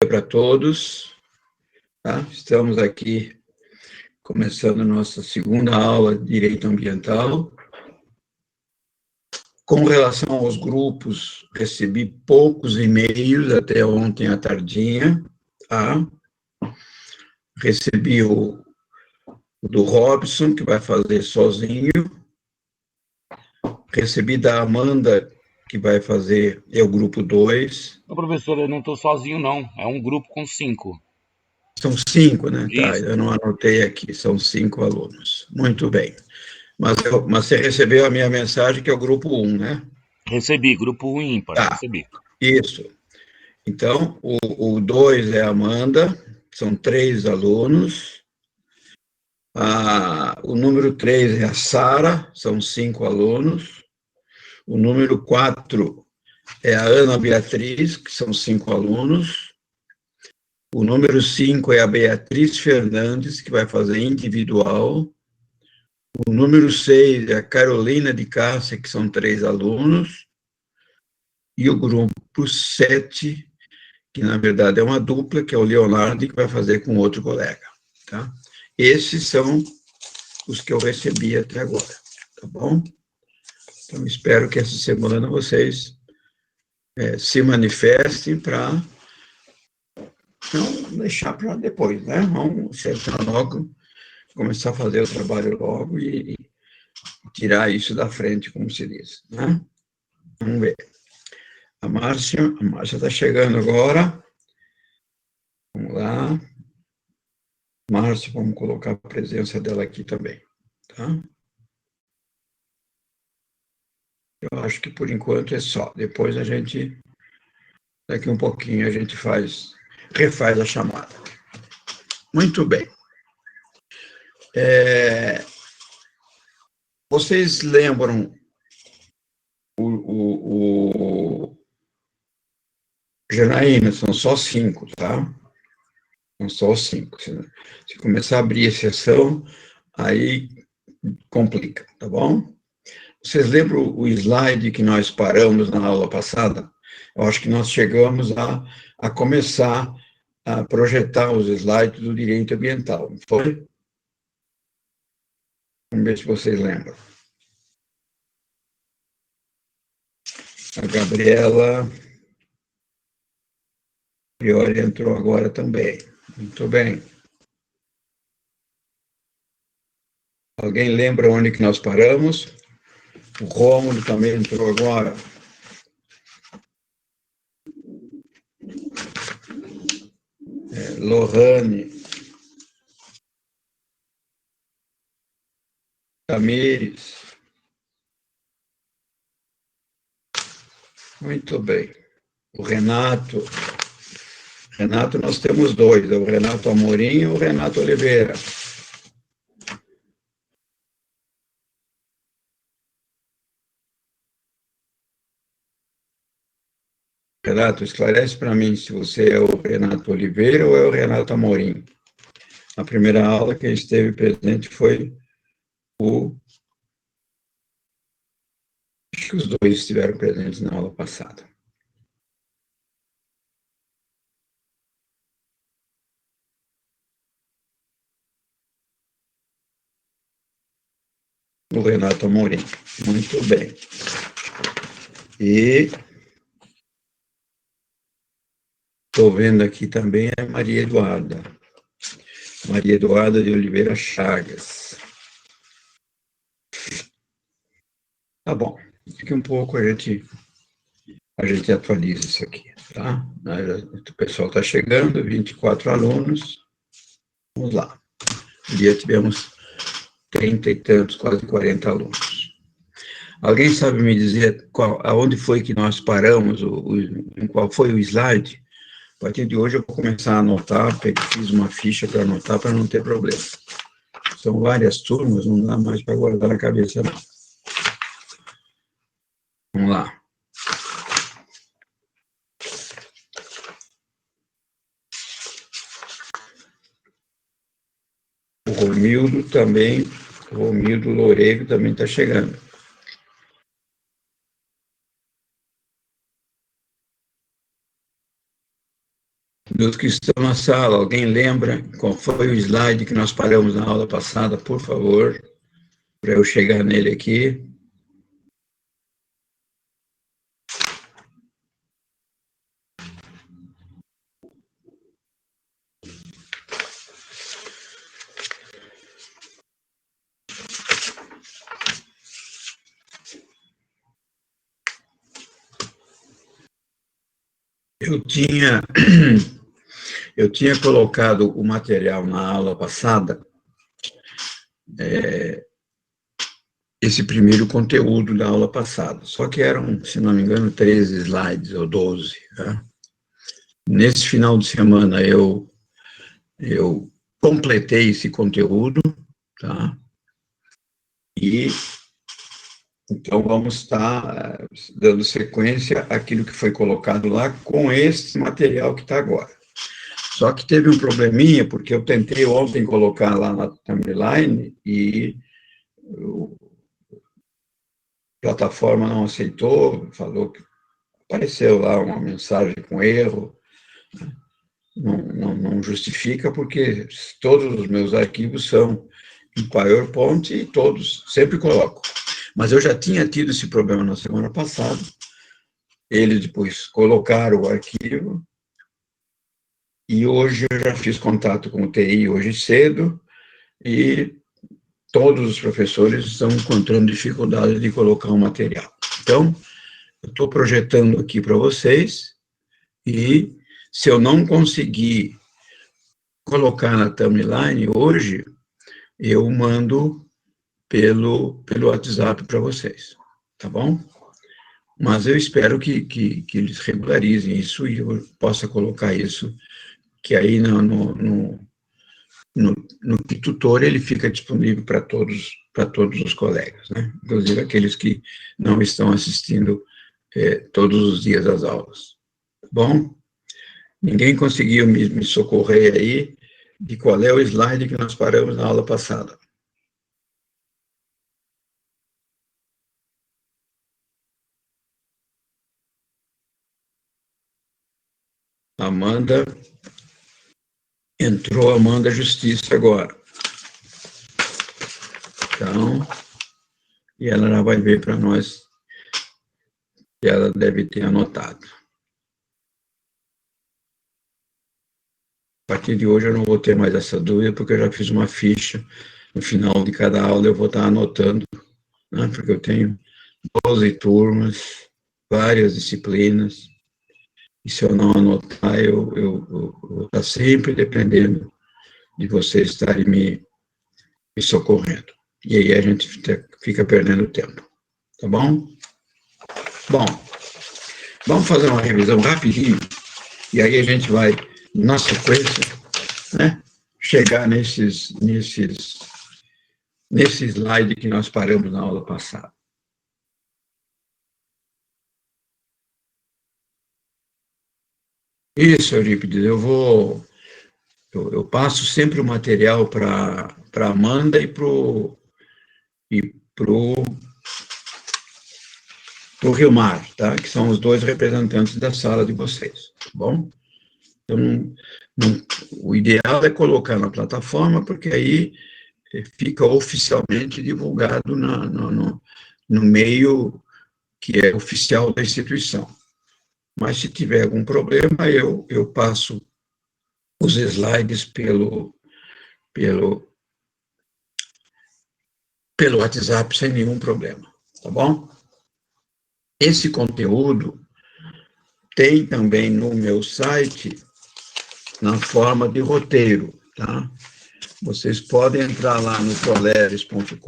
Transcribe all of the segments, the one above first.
para todos. Tá? Estamos aqui começando nossa segunda aula de Direito Ambiental. Com relação aos grupos, recebi poucos e-mails até ontem à tardinha. Tá? Recebi o do Robson, que vai fazer sozinho. Recebi da Amanda, que vai fazer, é o grupo 2. Não, professor, eu não estou sozinho, não. É um grupo com 5. São 5, né? Tá, Isso. eu não anotei aqui, são 5 alunos. Muito bem. Mas você recebeu a minha mensagem, que é o grupo 1, né? Recebi, grupo ímpar, Tá, recebi. isso. Então, o 2 é a Amanda, são 3 alunos. O número 3 é a Sara, são 5 alunos. O número 4 é a Ana Beatriz, que são 5 alunos. O número 5 é a Beatriz Fernandes, que vai fazer individual. O número 6 é a Carolina de Cássia, que são 3 alunos. E o grupo 7, que na verdade é uma dupla, que é o Leonardo, que vai fazer com outro colega. Tá? Esses são os que eu recebi até agora. Tá bom? Então, espero que essa semana vocês se manifestem para não deixar para depois, né? Vamos sentar logo, começar a fazer o trabalho logo e tirar isso da frente, como se diz, né? Vamos ver. A Márcia está chegando agora. Vamos lá. Márcia, vamos colocar a presença dela aqui também, tá? Eu acho que por enquanto é só. Depois daqui um pouquinho a gente refaz a chamada. Muito bem. Vocês lembram Janaína, são só 5, tá? São só 5. Se começar a abrir exceção, aí complica, tá bom? Vocês lembram o slide que nós paramos na aula passada? Eu acho que nós chegamos a começar a projetar os slides do direito ambiental, não foi? Vamos ver se vocês lembram. A Gabriela Priori entrou agora também. Muito bem. Alguém lembra onde que nós paramos? O Rômulo também entrou agora. Lohane. Tamires. Muito bem. O Renato. Renato, nós temos 2, o Renato Amorim e o Renato Oliveira. Renato, esclarece para mim se você é o Renato Oliveira ou é o Renato Amorim. A primeira aula que esteve presente foi acho que os 2 estiveram presentes na aula passada. O Renato Amorim. Muito bem. E estou vendo aqui também a Maria Eduarda. Maria Eduarda de Oliveira Chagas. Tá bom. Daqui um pouco a gente atualiza isso aqui, tá? O pessoal está chegando, 24 alunos. Vamos lá. Um dia tivemos 30 e tantos, quase 40 alunos. Alguém sabe me dizer aonde foi que nós paramos, em qual foi o slide? A partir de hoje eu vou começar a anotar, fiz uma ficha para anotar, para não ter problema. São várias turmas, não dá mais para guardar na cabeça, não. Vamos lá. O Romildo Loureiro também está chegando. Dos que estão na sala, alguém lembra qual foi o slide que nós paramos na aula passada, por favor, para eu chegar nele aqui? Eu tinha colocado o material na aula passada, esse primeiro conteúdo da aula passada, só que eram, se não me engano, 13 slides ou 12. Tá? Nesse final de semana eu completei esse conteúdo, tá? E então vamos estar dando sequência àquilo que foi colocado lá com esse material que está agora. Só que teve um probleminha, porque eu tentei ontem colocar lá na timeline e a plataforma não aceitou, falou que apareceu lá uma mensagem com erro, não justifica, porque todos os meus arquivos são em PowerPoint e todos, sempre coloco. Mas eu já tinha tido esse problema na semana passada, eles depois colocaram o arquivo, e hoje eu já fiz contato com o TI hoje cedo, e todos os professores estão encontrando dificuldade de colocar o material. Então, eu estou projetando aqui para vocês, e se eu não conseguir colocar na timeline hoje, eu mando pelo WhatsApp para vocês, tá bom? Mas eu espero que eles regularizem isso e eu possa colocar isso, que aí no tutor ele fica disponível para todos os colegas, né? Inclusive aqueles que não estão assistindo todos os dias às aulas. Tá bom? Ninguém conseguiu me socorrer aí de qual é o slide que nós paramos na aula passada. Amanda, entrou Amanda Justiça agora. Então, e ela já vai ver para nós que ela deve ter anotado. A partir de hoje eu não vou ter mais essa dúvida, porque eu já fiz uma ficha. No final de cada aula eu vou estar anotando, né, porque eu tenho 12 turmas, várias disciplinas, e se eu não anotar, eu vou estar sempre dependendo de vocês estarem me socorrendo. E aí a gente fica perdendo tempo. Tá bom? Bom, vamos fazer uma revisão rapidinho, e aí a gente vai, na sequência, né, chegar nesse slide que nós paramos na aula passada. Isso, Eurípides, eu passo sempre o material para a Amanda e pro Rilmar, tá? Que são os dois representantes da sala de vocês, tá bom? Então, o ideal é colocar na plataforma, porque aí fica oficialmente divulgado no meio que é oficial da instituição. Mas se tiver algum problema, eu passo os slides pelo WhatsApp sem nenhum problema, tá bom? Esse conteúdo tem também no meu site na forma de roteiro, tá? Vocês podem entrar lá no coleres.com.br,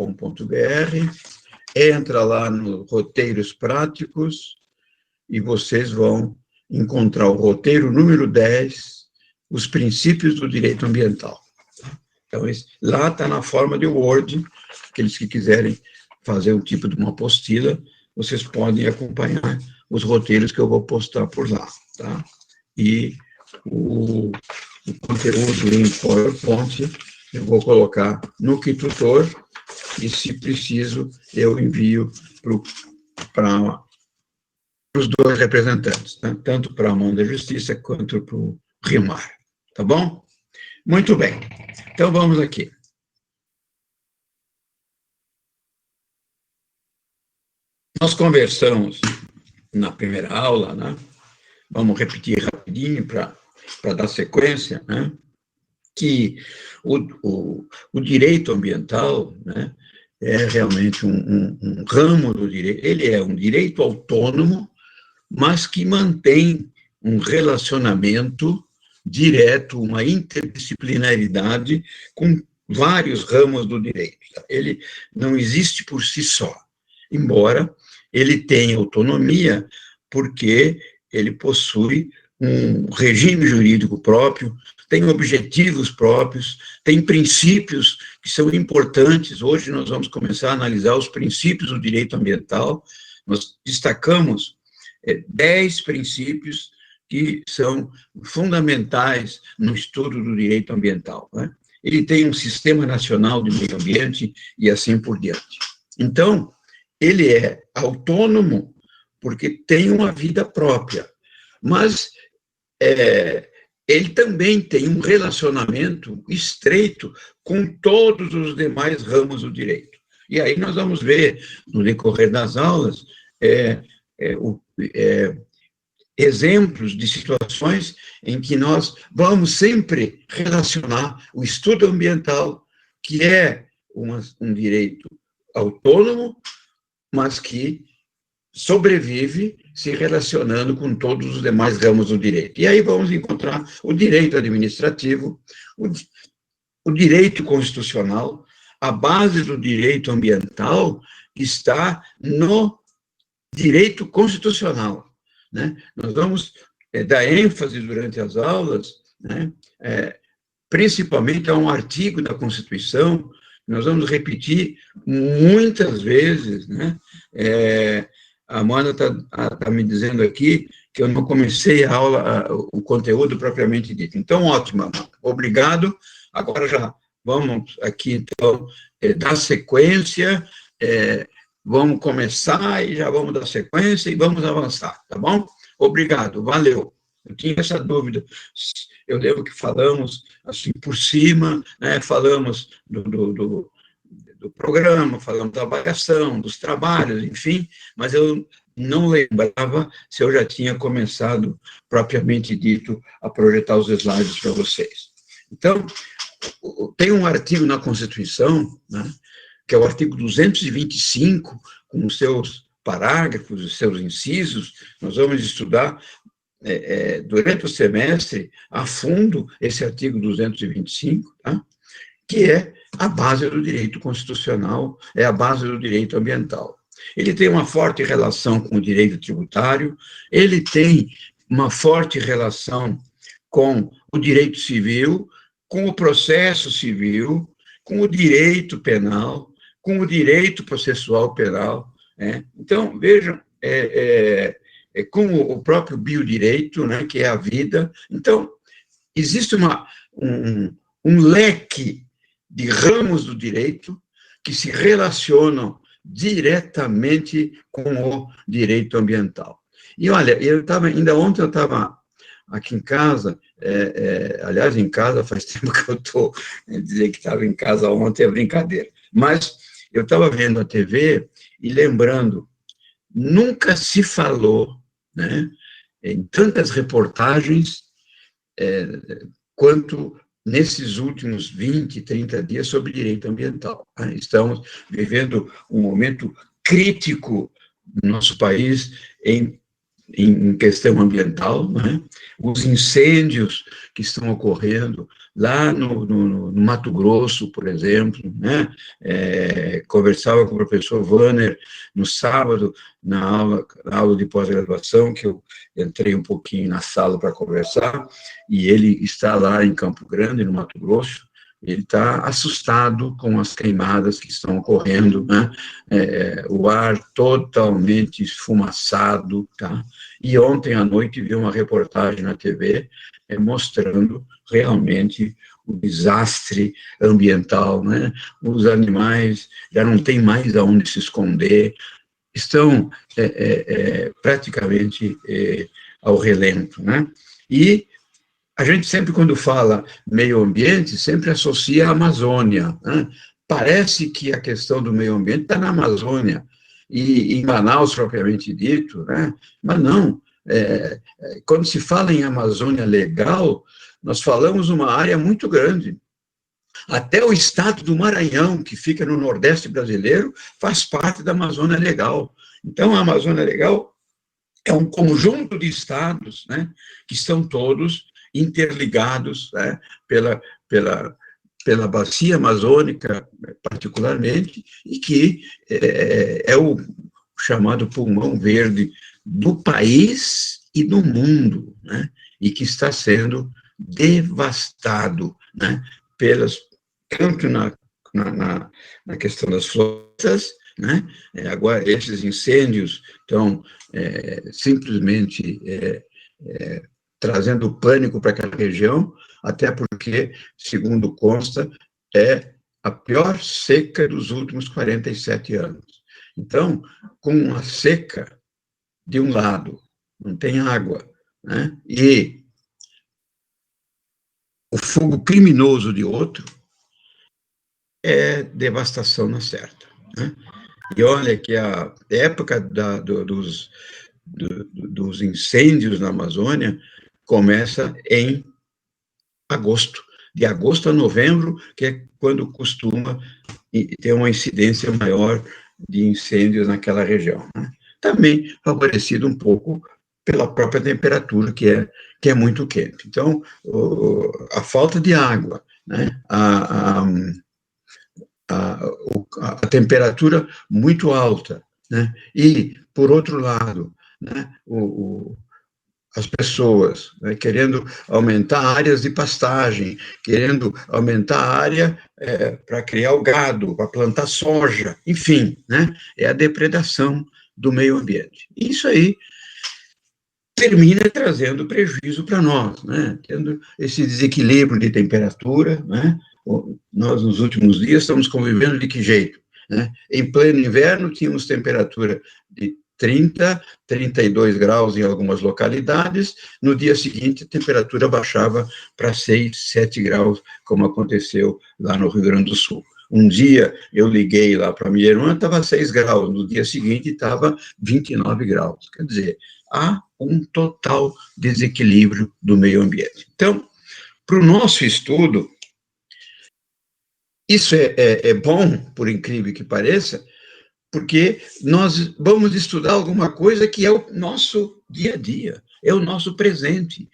entra lá no Roteiros Práticos e vocês vão encontrar o roteiro número 10, os princípios do direito ambiental. Então, lá está na forma de Word, aqueles que quiserem fazer um tipo de uma apostila, vocês podem acompanhar os roteiros que eu vou postar por lá, tá? E o conteúdo em PowerPoint eu vou colocar no Kitutor e, se preciso, eu envio para os dois representantes, né? Tanto para a mão da Justiça quanto para o rimar, tá bom? Muito bem, então vamos aqui. Nós conversamos na primeira aula, né? Vamos repetir rapidinho para dar sequência, né? Que o direito ambiental, né, é realmente um ramo do direito, ele é um direito autônomo, mas que mantém um relacionamento direto, uma interdisciplinaridade com vários ramos do direito. Ele não existe por si só, embora ele tenha autonomia, porque ele possui um regime jurídico próprio, tem objetivos próprios, tem princípios que são importantes. Hoje nós vamos começar a analisar os princípios do direito ambiental. Nós destacamos 10 princípios que são fundamentais no estudo do direito ambiental, né? Ele tem um sistema nacional de meio ambiente e assim por diante. Então, ele é autônomo porque tem uma vida própria, mas ele também tem um relacionamento estreito com todos os demais ramos do direito. E aí nós vamos ver, no decorrer das aulas, exemplos de situações em que nós vamos sempre relacionar o estudo ambiental, que é um direito autônomo, mas que sobrevive se relacionando com todos os demais ramos do direito. E aí vamos encontrar o direito administrativo, o direito constitucional. A base do direito ambiental está no direito constitucional, né? Nós vamos dar ênfase durante as aulas, né, principalmente a um artigo da Constituição. Nós vamos repetir muitas vezes, né? A Amanda está me dizendo aqui que eu não comecei a aula, o conteúdo propriamente dito. Então, ótimo, Amanda. Obrigado. Agora já vamos aqui, então, dar sequência, vamos começar e já vamos dar sequência e vamos avançar, tá bom? Obrigado, valeu. Eu tinha essa dúvida. Eu lembro que falamos assim por cima, né? Falamos do programa, falamos da avaliação, dos trabalhos, enfim, mas eu não lembrava se eu já tinha começado, propriamente dito, a projetar os slides para vocês. Então, tem um artigo na Constituição, né, que é o artigo 225, com os seus parágrafos, os seus incisos. Nós vamos estudar durante o semestre, a fundo, esse artigo 225, tá? Que é a base do direito constitucional, é a base do direito ambiental. Ele tem uma forte relação com o direito tributário, ele tem uma forte relação com o direito civil, com o processo civil, com o direito penal, com o direito processual penal, né? Então, vejam, com o próprio biodireito, né, que é a vida. Então, existe um leque de ramos do direito que se relacionam diretamente com o direito ambiental. E olha, ainda ontem eu estava aqui em casa, aliás, em casa faz tempo que eu estou, dizer que estava em casa ontem é brincadeira, mas eu estava vendo a TV e lembrando, nunca se falou, né, em tantas reportagens quanto nesses últimos 20, 30 dias sobre direito ambiental. Estamos vivendo um momento crítico no nosso país em questão ambiental, né? Os incêndios que estão ocorrendo lá no Mato Grosso, por exemplo, né? Conversava com o professor Wanner no sábado, na aula de pós-graduação, que eu entrei um pouquinho na sala para conversar, e ele está lá em Campo Grande, no Mato Grosso. Ele está assustado com as queimadas que estão ocorrendo, né? O ar totalmente esfumaçado, tá? E ontem à noite vi uma reportagem na TV mostrando realmente o desastre ambiental, né? Os animais já não têm mais aonde se esconder, estão praticamente ao relento, né? E A gente sempre, quando fala meio ambiente, sempre associa a Amazônia, né? Parece que a questão do meio ambiente está na Amazônia, e em Manaus, propriamente dito, né? Mas não. Quando se fala em Amazônia Legal, nós falamos uma área muito grande. Até o estado do Maranhão, que fica no Nordeste brasileiro, faz parte da Amazônia Legal. Então, a Amazônia Legal é um conjunto de estados, né, que estão todos interligados, né, pela bacia amazônica, particularmente, e que é o chamado pulmão verde do país e do mundo, né, e que está sendo devastado, né, tanto na questão das florestas, né, agora esses incêndios estão simplesmente trazendo pânico para aquela região, até porque, segundo consta, é a pior seca dos últimos 47 anos. Então, com a seca, de um lado, não tem água, né, e o fogo criminoso de outro, é devastação na certa, né? E olha que a época dos incêndios na Amazônia começa em agosto, de agosto a novembro, que é quando costuma ter uma incidência maior de incêndios naquela região, né? Também favorecido um pouco pela própria temperatura, que é muito quente. Então, a falta de água, né? A temperatura muito alta, né? E, por outro lado, né, as pessoas, né, querendo aumentar áreas de pastagem, querendo aumentar a área para criar o gado, para plantar soja, enfim, né, é a depredação do meio ambiente. Isso aí termina trazendo prejuízo para nós, né, tendo esse desequilíbrio de temperatura, né. Nós, nos últimos dias, estamos convivendo de que jeito, né? Em pleno inverno, tínhamos temperatura de 30, 32 graus em algumas localidades, no dia seguinte a temperatura baixava para 6, 7 graus, como aconteceu lá no Rio Grande do Sul. Um dia eu liguei lá para a minha irmã, estava 6 graus, no dia seguinte estava 29 graus. Quer dizer, há um total desequilíbrio do meio ambiente. Então, para o nosso estudo, isso é bom, por incrível que pareça, porque nós vamos estudar alguma coisa que é o nosso dia a dia, é o nosso presente,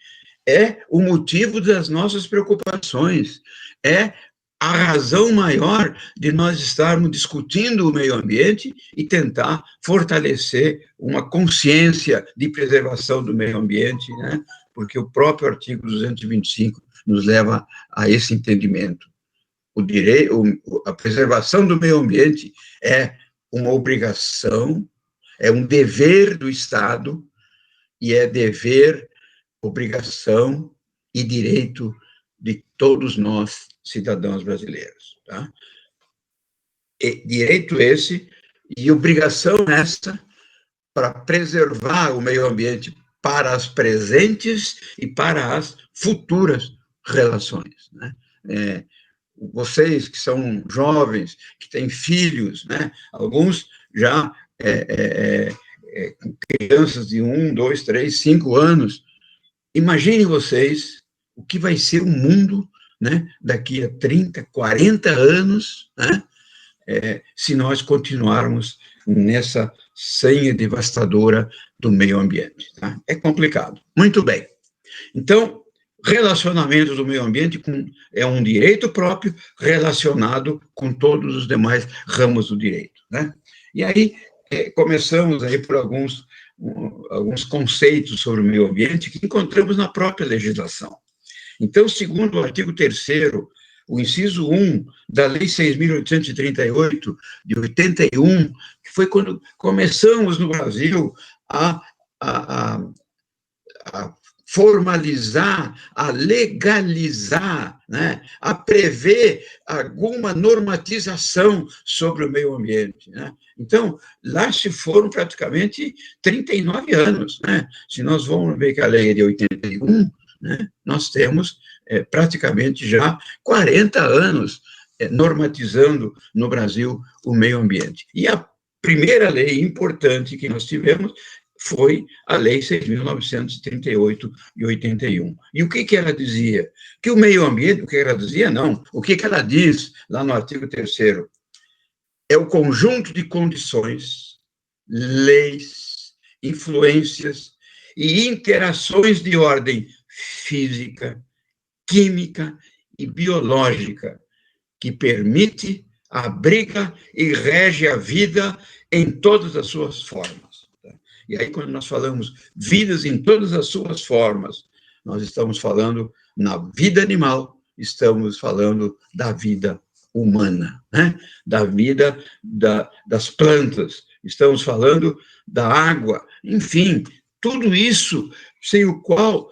é o motivo das nossas preocupações, é a razão maior de nós estarmos discutindo o meio ambiente e tentar fortalecer uma consciência de preservação do meio ambiente, né? Porque o próprio artigo 225 nos leva a esse entendimento. A preservação do meio ambiente é uma obrigação, é um dever do Estado, e é dever, obrigação e direito de todos nós, cidadãos brasileiros. Tá? Direito esse e obrigação essa para preservar o meio ambiente para as presentes e para as futuras relações, né? Vocês que são jovens, que têm filhos, né? Alguns já com crianças de 1, 2, 3, 5 anos, imaginem vocês o que vai ser o mundo, né, daqui a 30, 40 anos, né, se nós continuarmos nessa senha devastadora do meio ambiente. Tá? É complicado. Muito bem. Então, relacionamento do meio ambiente é um direito próprio relacionado com todos os demais ramos do direito, né? E aí começamos aí por alguns conceitos sobre o meio ambiente que encontramos na própria legislação. Então, segundo o artigo 3º, o inciso 1 da Lei 6.838, de 81, que foi quando começamos no Brasil a formalizar, a legalizar, né, a prever alguma normatização sobre o meio ambiente, né? Então, lá se foram praticamente 39 anos, né? Se nós vamos ver que a lei é de 81, né? Nós temos praticamente já 40 anos normatizando no Brasil o meio ambiente. E a primeira lei importante que nós tivemos foi a Lei 6.938 e 81. E o que ela dizia? Que o meio ambiente, o que ela dizia, não. O que ela diz lá no artigo 3º? É o conjunto de condições, leis, influências e interações de ordem física, química e biológica que permite, abriga e rege a vida em todas as suas formas. E aí, quando nós falamos vidas em todas as suas formas, nós estamos falando na vida animal, estamos falando da vida humana, né? Da vida das plantas, estamos falando da água, enfim, tudo isso sem o qual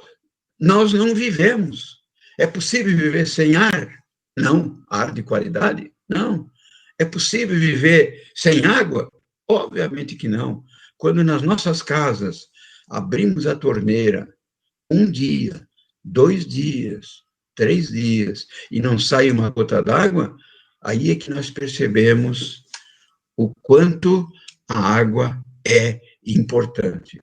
nós não vivemos. É possível viver sem ar? Não. Ar de qualidade? Não. É possível viver sem água? Obviamente que não. Quando nas nossas casas abrimos a torneira 1 dia, 2 dias, 3 dias, e não sai uma gota d'água, aí é que nós percebemos o quanto a água é importante.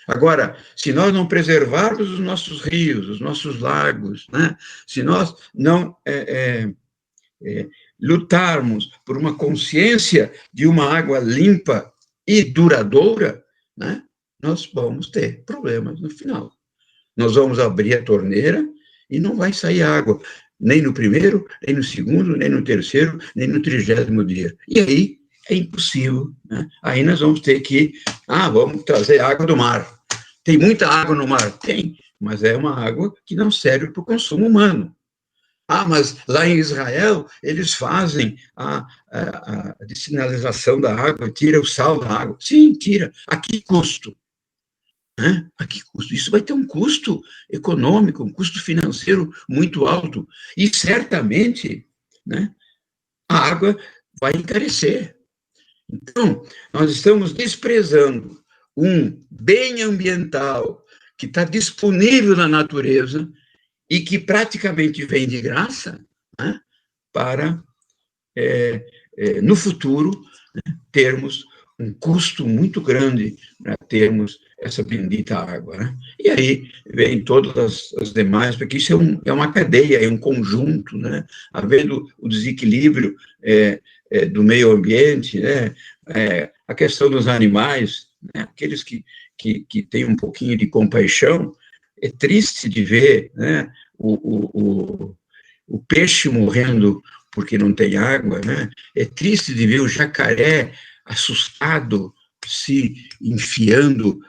Agora, se nós não preservarmos os nossos rios, os nossos lagos, né? Se nós não lutarmos por uma consciência de uma água limpa e duradoura, né? Nós vamos ter problemas no final. Nós vamos abrir a torneira e não vai sair água, nem no primeiro, nem no segundo, nem no terceiro, nem no 30º dia. E aí é impossível, né? Aí nós vamos ter que, vamos trazer água do mar. Tem muita água no mar? Tem, mas é uma água que não serve para o consumo humano. Mas lá em Israel, eles fazem a dessalinização da água, tira o sal da água. Sim, tira. A que custo? Né? A que custo? Isso vai ter um custo econômico, um custo financeiro muito alto. E, certamente, né, a água vai encarecer. Então, nós estamos desprezando um bem ambiental que está disponível na natureza e que praticamente vem de graça, né, para, no futuro, né, termos um custo muito grande para termos essa bendita água. Né? E aí vem todas as demais, porque isso é uma cadeia, é um conjunto, né? Havendo o desequilíbrio do meio ambiente, né? A questão dos animais, né? Aqueles que têm um pouquinho de compaixão, é triste de ver, né? O peixe morrendo porque não tem água, né? É triste de ver o jacaré assustado se enfiando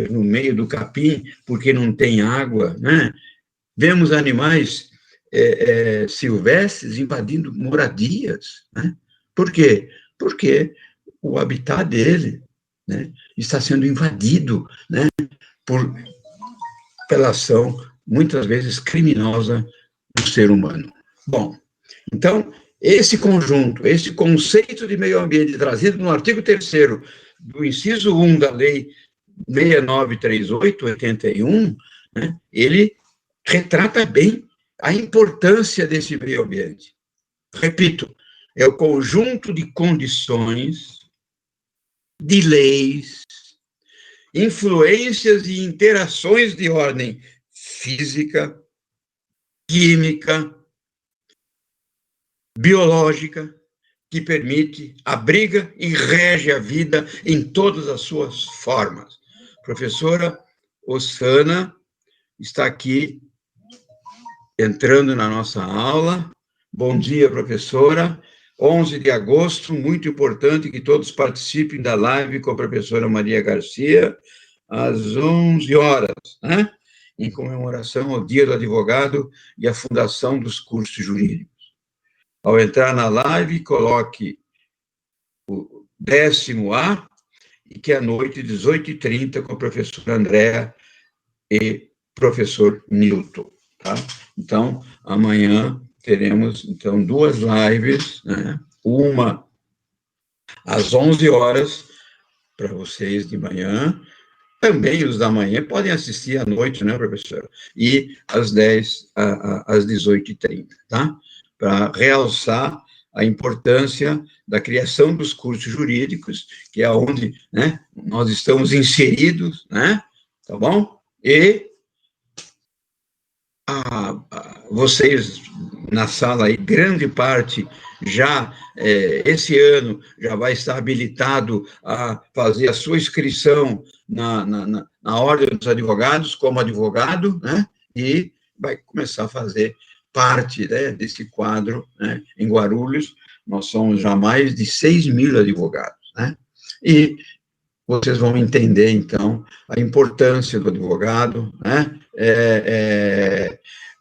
no meio do capim porque não tem água, né? Vemos animais silvestres invadindo moradias, né? Por quê? Porque o habitat dele, né, está sendo invadido, né, pela ação, muitas vezes criminosa, do ser humano. Bom, então, esse conjunto, esse conceito de meio ambiente trazido no artigo 3º do inciso 1 da Lei 6938/81, né, ele retrata bem a importância desse meio ambiente. Repito, é o conjunto de condições, de leis, influências e interações de ordem física, química, biológica, que permite, abriga e rege a vida em todas as suas formas. Professora Ossana está aqui entrando na nossa aula. Bom dia, professora. 11 de agosto, muito importante que todos participem da live com a professora Maria Garcia, às 11 horas, né? Em comemoração ao Dia do Advogado e à fundação dos cursos jurídicos. Ao entrar na live, coloque o 10º A e que à noite, 18h30, com a professora Andréa e professor Newton, tá? Então, amanhã teremos, então, 2 lives, né? Uma às 11 horas, para vocês de manhã, Também os da manhã podem assistir à noite, né, professora? E às 10, às 18h30, tá? Para realçar a importância da criação dos cursos jurídicos, que é onde, né, nós estamos inseridos, né? Tá bom? E vocês na sala aí, grande parte já, esse ano, já vai estar habilitado a fazer a sua inscrição na Ordem dos Advogados, como advogado, né? E vai começar a fazer parte, né, desse quadro, né? Em Guarulhos, nós somos já mais de 6.000 advogados, né? E vocês vão entender, então, a importância do advogado, né?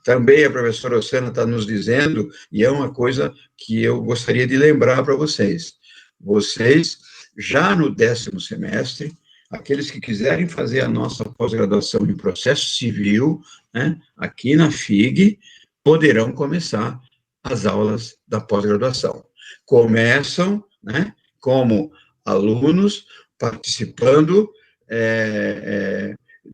Também a professora Ossana está nos dizendo, e é uma coisa que eu gostaria de lembrar para vocês. Vocês, já no 10º semestre, aqueles que quiserem fazer a nossa pós-graduação em processo civil, né, aqui na FIG, poderão começar as aulas da pós-graduação. Começam, né, como alunos, participando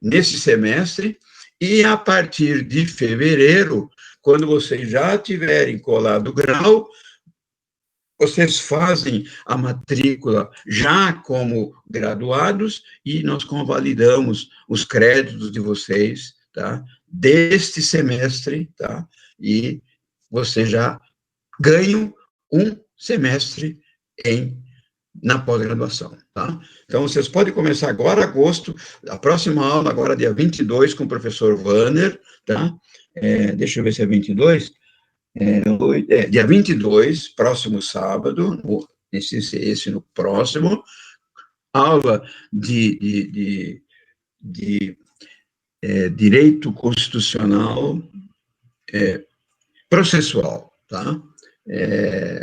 nesse semestre, e a partir de fevereiro, quando vocês já tiverem colado o grau, vocês fazem a matrícula já como graduados e nós convalidamos os créditos de vocês, tá? Deste semestre, tá? E vocês já ganham um semestre na pós-graduação, tá? Então, vocês podem começar agora, agosto, a próxima aula, agora dia 22, com o professor Wanner, tá? Deixa eu ver se é 22. Dia 22, próximo sábado, esse no próximo, aula de direito constitucional processual, tá?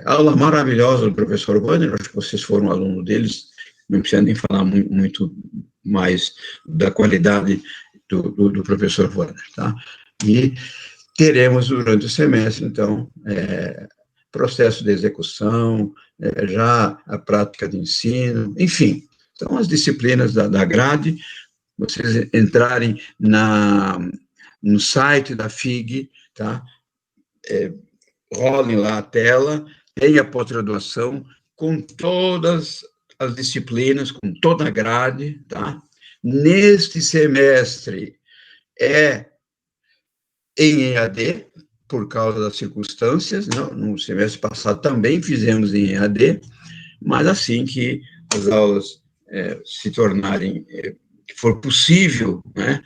Aula maravilhosa do professor Wanner, acho que vocês foram aluno deles, não precisa nem falar muito mais da qualidade do professor Wanner, tá? E teremos durante o semestre, então, processo de execução, já a prática de ensino, enfim, são as disciplinas da grade, vocês entrarem no site da FIG, tá? Rolem lá a tela, tem a pós-graduação com todas as disciplinas, com toda a grade, tá? Neste semestre em EAD, por causa das circunstâncias, não? No semestre passado também fizemos em EAD, mas assim que as aulas se tornarem, que for possível, né,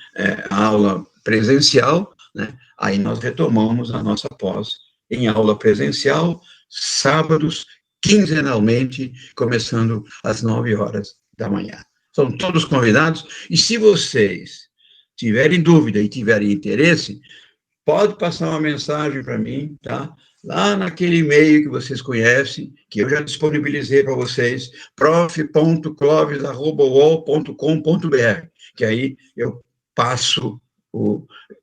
a aula presencial, né, aí nós retomamos a nossa pós em aula presencial, sábados, quinzenalmente, começando às 9h da manhã. São todos convidados, e se vocês tiverem dúvida e tiverem interesse, pode passar uma mensagem para mim, tá? Lá naquele e-mail que vocês conhecem, que eu já disponibilizei para vocês, prof.clovis@uol.com.br, que aí eu passo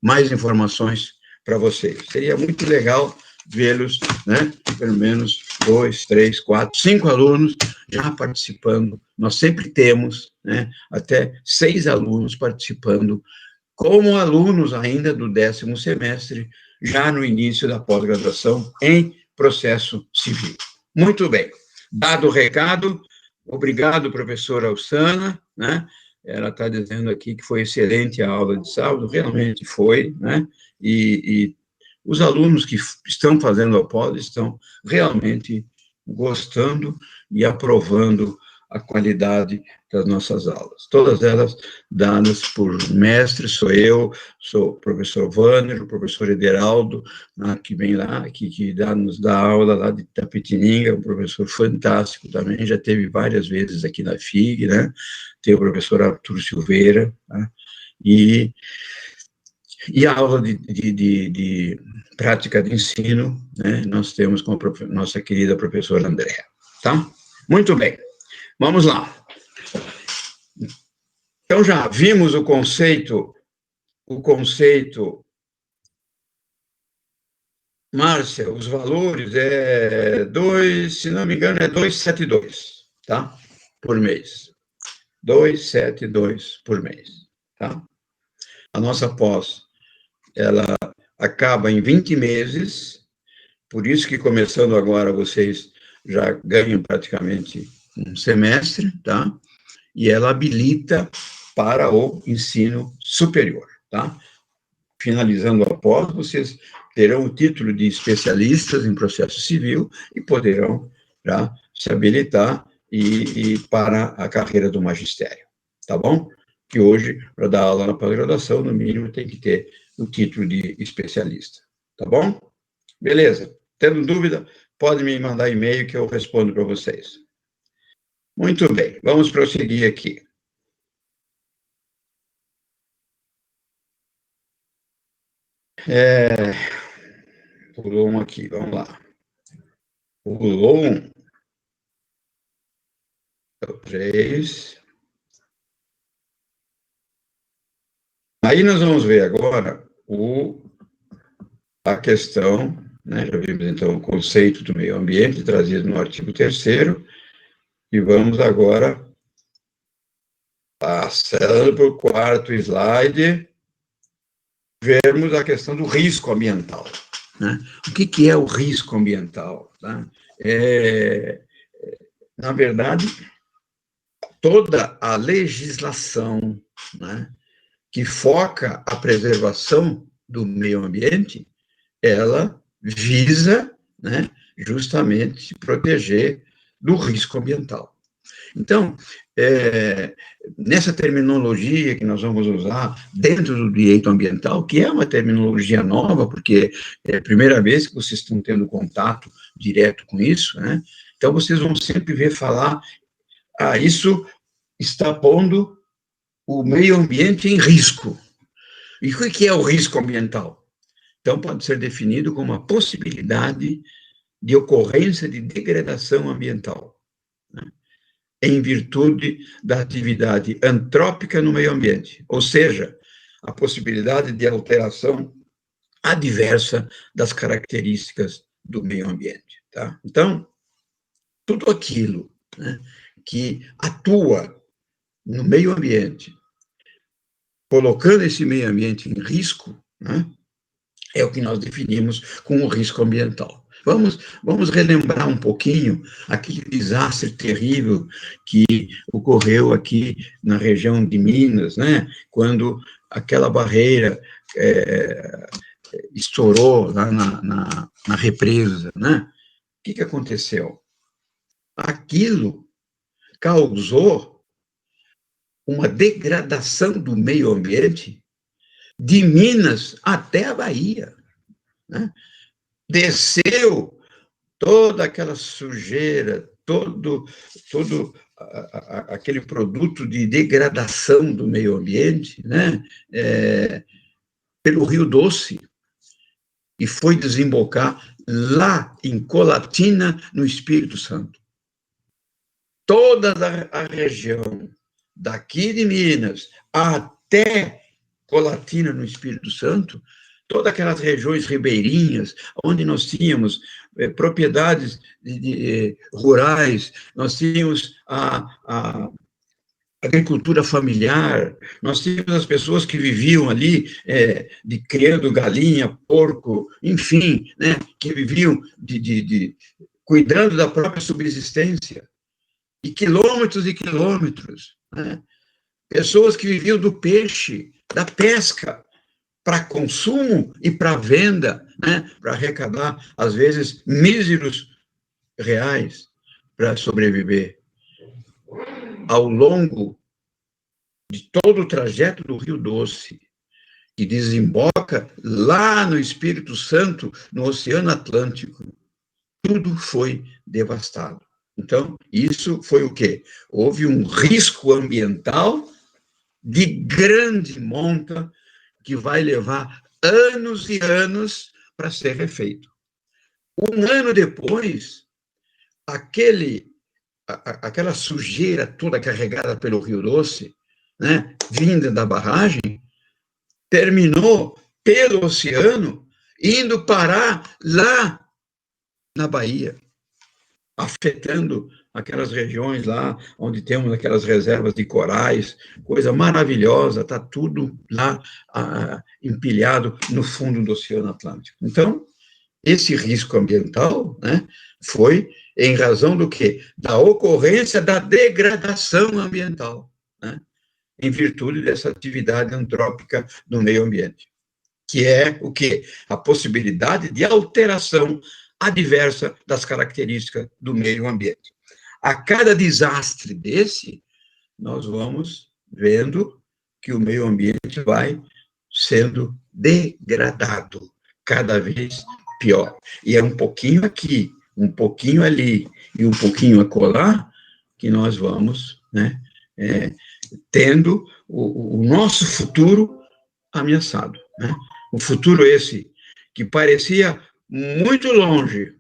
mais informações para vocês. Seria muito legal vê-los, né? Pelo menos 2, 3, 4, 5 alunos já participando. Nós sempre temos, né, até 6 alunos participando como alunos ainda do 10º semestre, já no início da pós-graduação em processo civil. Muito bem. Dado o recado, obrigado, professora Ossana, né? Ela está dizendo aqui que foi excelente a aula de sábado, realmente foi, né? E os alunos que estão fazendo a pós estão realmente gostando e aprovando a qualidade das nossas aulas. Todas elas dadas por mestres, sou eu, sou o professor Wanner, o professor Ederaldo, que vem lá, que nos dá aula lá de Itapetininga, um professor fantástico também, já teve várias vezes aqui na FIG, né? Tem o professor Arthur Silveira, tá? E a aula de prática de ensino, né, nós temos com a nossa querida professora Andréa, tá? Muito bem, vamos lá. Então, já vimos o conceito, Márcia, os valores se não me engano, 272, tá? Por mês. 272 por mês, tá? A nossa pós, ela acaba em 20 meses, por isso que começando agora vocês já ganham praticamente um semestre, tá? E ela habilita para o ensino superior, tá? Finalizando a pós, vocês terão o título de especialistas em processo civil e poderão já se habilitar e para a carreira do magistério, tá bom? Que hoje, para dar aula na pós-graduação, no mínimo, tem que ter o título de especialista, tá bom? Beleza. Tendo dúvida, pode me mandar e-mail que eu respondo para vocês. Muito bem, vamos prosseguir aqui. Pulou um aqui, vamos lá. Pulou um. 3. Aí nós vamos ver agora a questão, né? Já vimos então o conceito do meio ambiente trazido no artigo 3º, e vamos agora, passando para o 4º slide, vermos a questão do risco ambiental, né? O que é o risco ambiental? Tá? Na verdade, toda a legislação, né, que foca a preservação do meio ambiente, ela visa, né, justamente proteger do risco ambiental. Então, nessa terminologia que nós vamos usar dentro do direito ambiental, que é uma terminologia nova, porque é a primeira vez que vocês estão tendo contato direto com isso, né? Então, vocês vão sempre ver falar, isso está pondo o meio ambiente em risco. E o que é o risco ambiental? Então, pode ser definido como a possibilidade de ocorrência de degradação ambiental, né, em virtude da atividade antrópica no meio ambiente, ou seja, a possibilidade de alteração adversa das características do meio ambiente. Tá? Então, tudo aquilo, né, que atua no meio ambiente, colocando esse meio ambiente em risco, né, é o que nós definimos como risco ambiental. Vamos relembrar um pouquinho aquele desastre terrível que ocorreu aqui na região de Minas, né, quando aquela barreira estourou lá na represa, né? O que aconteceu? Aquilo causou uma degradação do meio ambiente de Minas até a Bahia, né? Desceu toda aquela sujeira, todo aquele produto de degradação do meio ambiente, né? Pelo Rio Doce, e foi desembocar lá em Colatina, no Espírito Santo. Toda a região, daqui de Minas até Colatina, no Espírito Santo, todas aquelas regiões ribeirinhas, onde nós tínhamos propriedades rurais, nós tínhamos a agricultura familiar, nós tínhamos as pessoas que viviam ali de criando galinha, porco, enfim, né, que viviam cuidando da própria subsistência, e quilômetros, né, pessoas que viviam do peixe, da pesca, para consumo e para venda, né, para arrecadar, às vezes, míseros reais para sobreviver. Ao longo de todo o trajeto do Rio Doce, que desemboca lá no Espírito Santo, no Oceano Atlântico, tudo foi devastado. Então, isso foi o quê? Houve um risco ambiental de grande monta que vai levar anos e anos para ser refeito. Um ano depois, aquela sujeira toda carregada pelo Rio Doce, né, vinda da barragem, terminou pelo oceano, indo parar lá na Bahia. afetando aquelas regiões lá, onde temos aquelas reservas de corais, coisa maravilhosa, está tudo lá empilhado no fundo do Oceano Atlântico. Então, esse risco ambiental, né, foi em razão do quê? Da ocorrência da degradação ambiental, né, em virtude dessa atividade antrópica no meio ambiente, que é o quê? A possibilidade de alteração adversa das características do meio ambiente. A cada desastre desse, nós vamos vendo que o meio ambiente vai sendo degradado cada vez pior. E é um pouquinho aqui, um pouquinho ali e um pouquinho acolá que nós vamos, né, tendo o nosso futuro ameaçado, né? O futuro esse que parecia muito longe,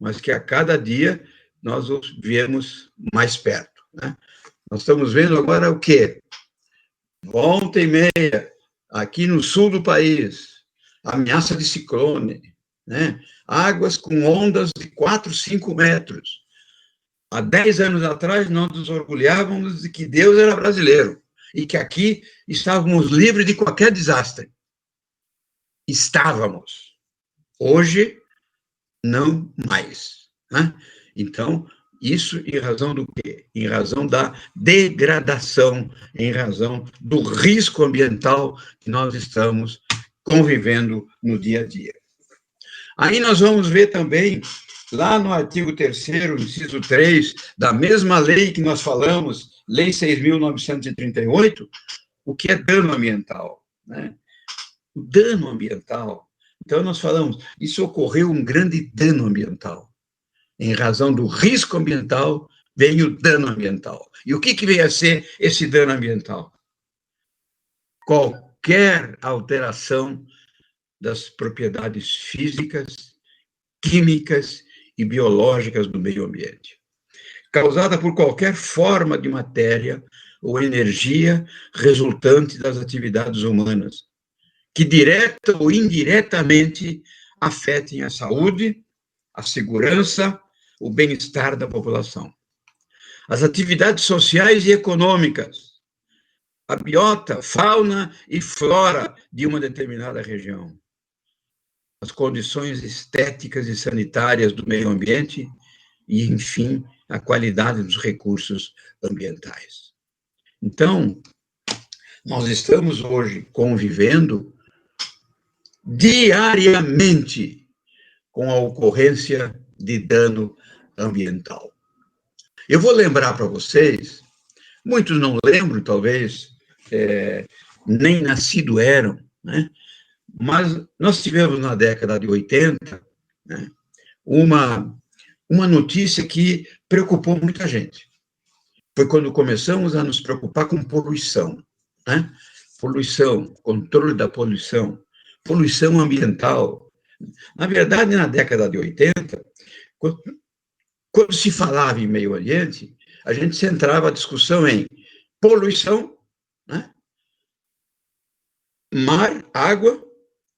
mas que a cada dia nós viemos mais perto, né? Nós estamos vendo agora o quê? Volta e meia, aqui no sul do país, ameaça de ciclone, né? Águas com ondas de 4, 5 metros. Há 10 anos atrás, nós nos orgulhávamos de que Deus era brasileiro e que aqui estávamos livres de qualquer desastre. Estávamos. Hoje, não mais, né? Então, isso em razão do quê? Em razão da degradação, em razão do risco ambiental que nós estamos convivendo no dia a dia. Aí nós vamos ver também, lá no artigo 3º, inciso 3, da mesma lei que nós falamos, Lei 6.938, o que é dano ambiental, né? O dano ambiental. Então, nós falamos, isso ocorreu um grande dano ambiental. Em razão do risco ambiental, vem o dano ambiental. E o que vem a ser esse dano ambiental? Qualquer alteração das propriedades físicas, químicas e biológicas do meio ambiente, causada por qualquer forma de matéria ou energia resultante das atividades humanas, que direta ou indiretamente afetem a saúde, a segurança, o bem-estar da população. As atividades sociais e econômicas, a biota, fauna e flora de uma determinada região, as condições estéticas e sanitárias do meio ambiente e, enfim, a qualidade dos recursos ambientais. Então, nós estamos hoje convivendo diariamente com a ocorrência de dano ambiental. Eu vou lembrar para vocês, muitos não lembram, talvez, nem nascido eram, né? Mas nós tivemos na década de 80, né, uma notícia que preocupou muita gente. Foi quando começamos a nos preocupar com poluição, né? Poluição, controle da poluição, poluição ambiental. Na verdade, na década de 80, quando se falava em meio ambiente, a gente centrava a discussão em poluição, né? Mar, água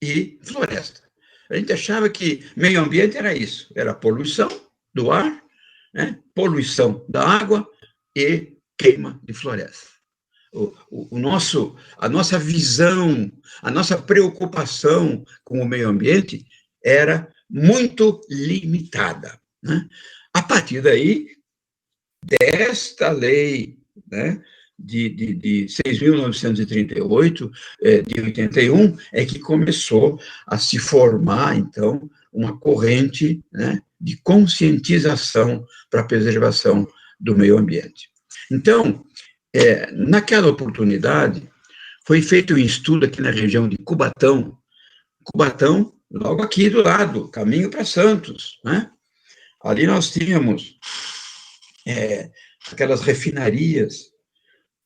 e floresta. A gente achava que meio ambiente era isso, era poluição do ar, né? Poluição da água e queima de floresta. A nossa visão, a nossa preocupação com o meio ambiente era muito limitada, né? A partir daí, desta lei, né, de 6.938, de 81, é que começou a se formar, então, uma corrente, né, de conscientização para a preservação do meio ambiente. Então, naquela oportunidade, foi feito um estudo aqui na região de Cubatão, logo aqui do lado, caminho para Santos, né? Ali nós tínhamos aquelas refinarias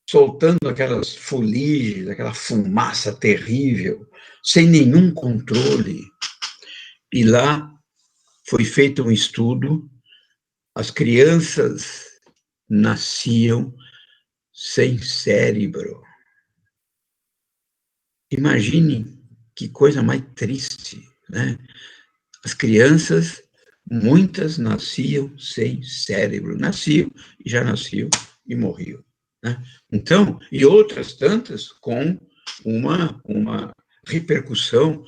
soltando aquelas fuligens, aquela fumaça terrível, sem nenhum controle. E lá foi feito um estudo, as crianças nasciam sem cérebro. Imagine que coisa mais triste, né? As crianças muitas nasciam sem cérebro. Nasciam, e já nasciam e morriam, né? Então, e outras tantas com uma repercussão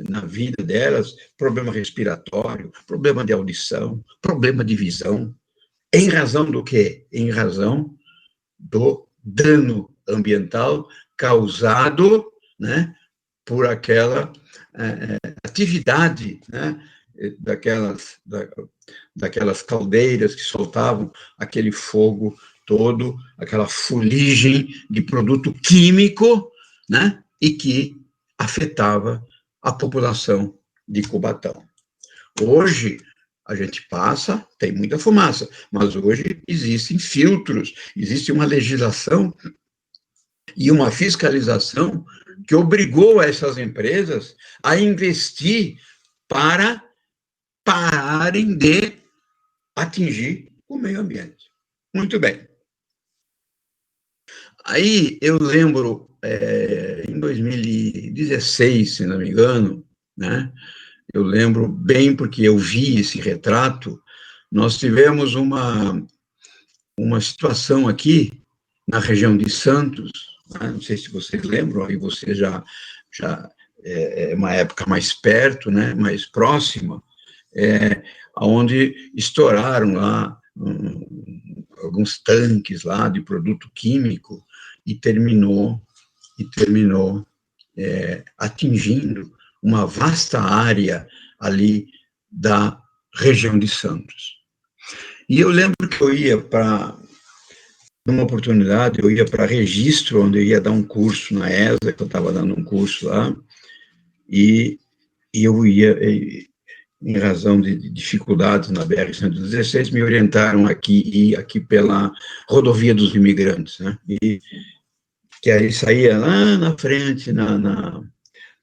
na vida delas, problema respiratório, problema de audição, problema de visão. Em razão do quê? Em razão do dano ambiental causado, né, por aquela atividade, né, daquelas caldeiras que soltavam aquele fogo todo, aquela fuligem de produto químico, né, e que afetava a população de Cubatão. Hoje, a gente passa, tem muita fumaça, mas hoje existem filtros, existe uma legislação e uma fiscalização que obrigou essas empresas a investir para pararem de atingir o meio ambiente. Muito bem. Aí eu lembro, em 2016, se não me engano, né? Eu lembro bem porque eu vi esse retrato. Nós tivemos uma situação aqui na região de Santos, né? Não sei se vocês lembram, aí você já é uma época mais perto, né? Mais próxima, onde estouraram lá alguns tanques lá de produto químico e terminou atingindo uma vasta área ali da região de Santos. E eu lembro que eu ia numa oportunidade, eu ia para Registro, onde eu ia dar um curso na ESA, que eu estava dando um curso lá, e eu ia, em razão de dificuldades na BR-116, me orientaram aqui pela rodovia dos imigrantes, né? E que aí saía lá na frente, na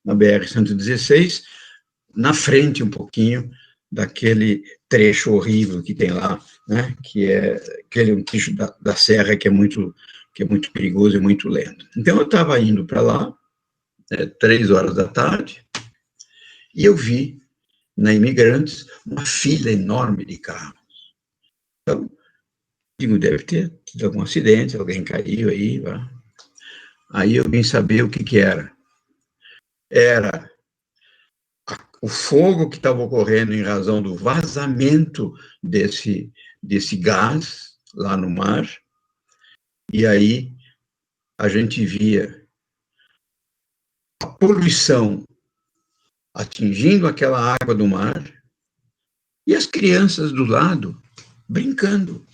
BR-116, na frente um pouquinho daquele trecho horrível que tem lá, né, que é aquele trecho da serra que é muito perigoso e muito lento. Então, eu estava indo para lá, 3 horas da tarde, e eu vi, na Imigrantes, uma fila enorme de carros. Então, digo, deve ter tido algum acidente, alguém caiu aí, vai. Aí eu vim saber o que era. Era o fogo que estava ocorrendo em razão do vazamento desse gás lá no mar, e aí a gente via a poluição atingindo aquela água do mar e as crianças do lado brincando.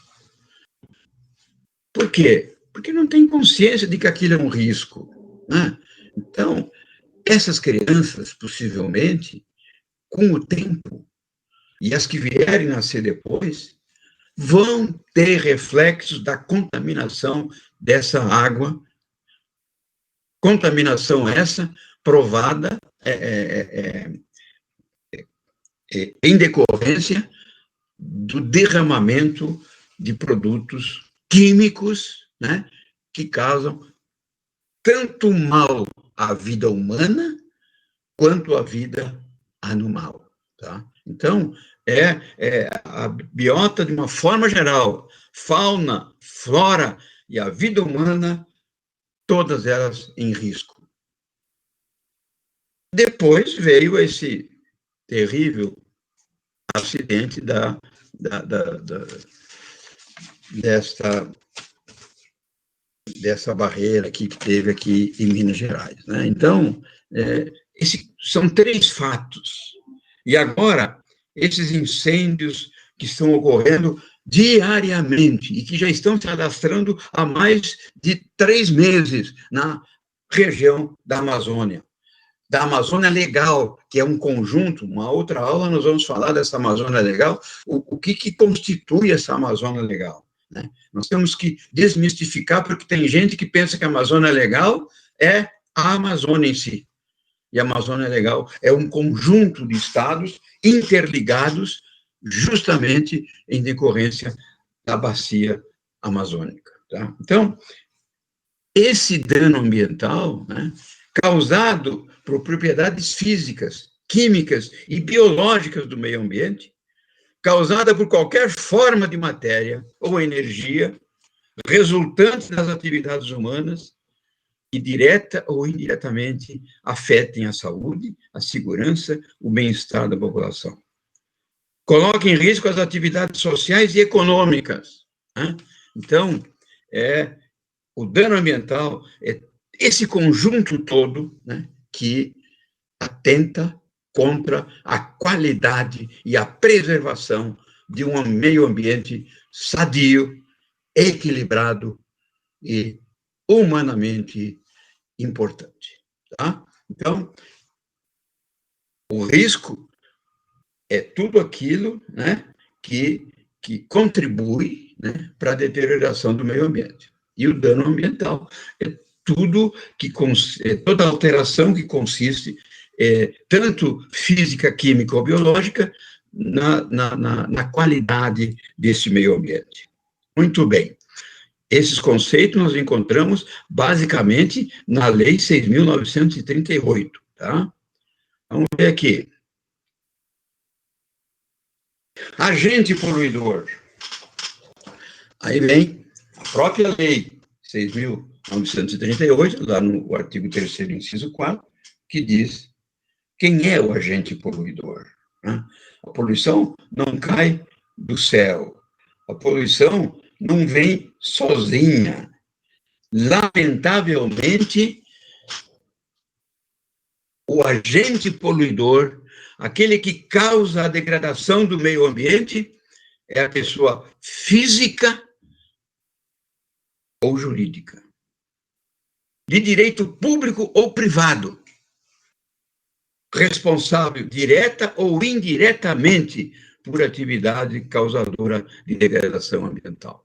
Por quê? Porque não tem consciência de que aquilo é um risco, né? Então, essas crianças, possivelmente, com o tempo, e as que vierem nascer depois, vão ter reflexos da contaminação dessa água, contaminação essa provada em decorrência do derramamento de produtos químicos, né, que causam tanto mal à vida humana quanto à vida animal, tá? Então, a biota, de uma forma geral, fauna, flora e a vida humana, todas elas em risco. Depois veio esse terrível acidente dessa barreira aqui que teve aqui em Minas Gerais, né? Então, são 3 fatos. E agora, esses incêndios que estão ocorrendo diariamente e que já estão se alastrando há mais de 3 meses na região da Amazônia Legal, que é um conjunto. Uma outra aula nós vamos falar dessa Amazônia Legal, o que constitui essa Amazônia Legal, né? Nós temos que desmistificar, porque tem gente que pensa que a Amazônia Legal é a Amazônia em si. E a Amazônia Legal é um conjunto de estados interligados justamente em decorrência da bacia amazônica, tá? Então, esse dano ambiental, né, causado por propriedades físicas químicas e biológicas do meio ambiente, causada por qualquer forma de matéria ou energia resultante das atividades humanas que direta ou indiretamente afetem a saúde, a segurança, o bem-estar da população. Coloca em risco as atividades sociais e econômicas. Né? Então, o dano ambiental é esse conjunto todo, né, que atenta contra a qualidade e a preservação de um meio ambiente sadio, equilibrado e humanamente importante. Tá? Então, o risco é tudo aquilo, né, que contribui, né, para a deterioração do meio ambiente. E o dano ambiental é tudo toda alteração que consiste, tanto física, química ou biológica, na qualidade desse meio ambiente. Muito bem. Esses conceitos nós encontramos basicamente na Lei 6.938, tá? Vamos ver aqui. Agente poluidor. Aí vem a própria Lei 6.938, lá no artigo 3º, inciso 4, que diz quem é o agente poluidor. Né? A poluição não cai do céu. A poluição não vem sozinha. Lamentavelmente, o agente poluidor, aquele que causa a degradação do meio ambiente, é a pessoa física ou jurídica, de direito público ou privado, responsável direta ou indiretamente por atividade causadora de degradação ambiental.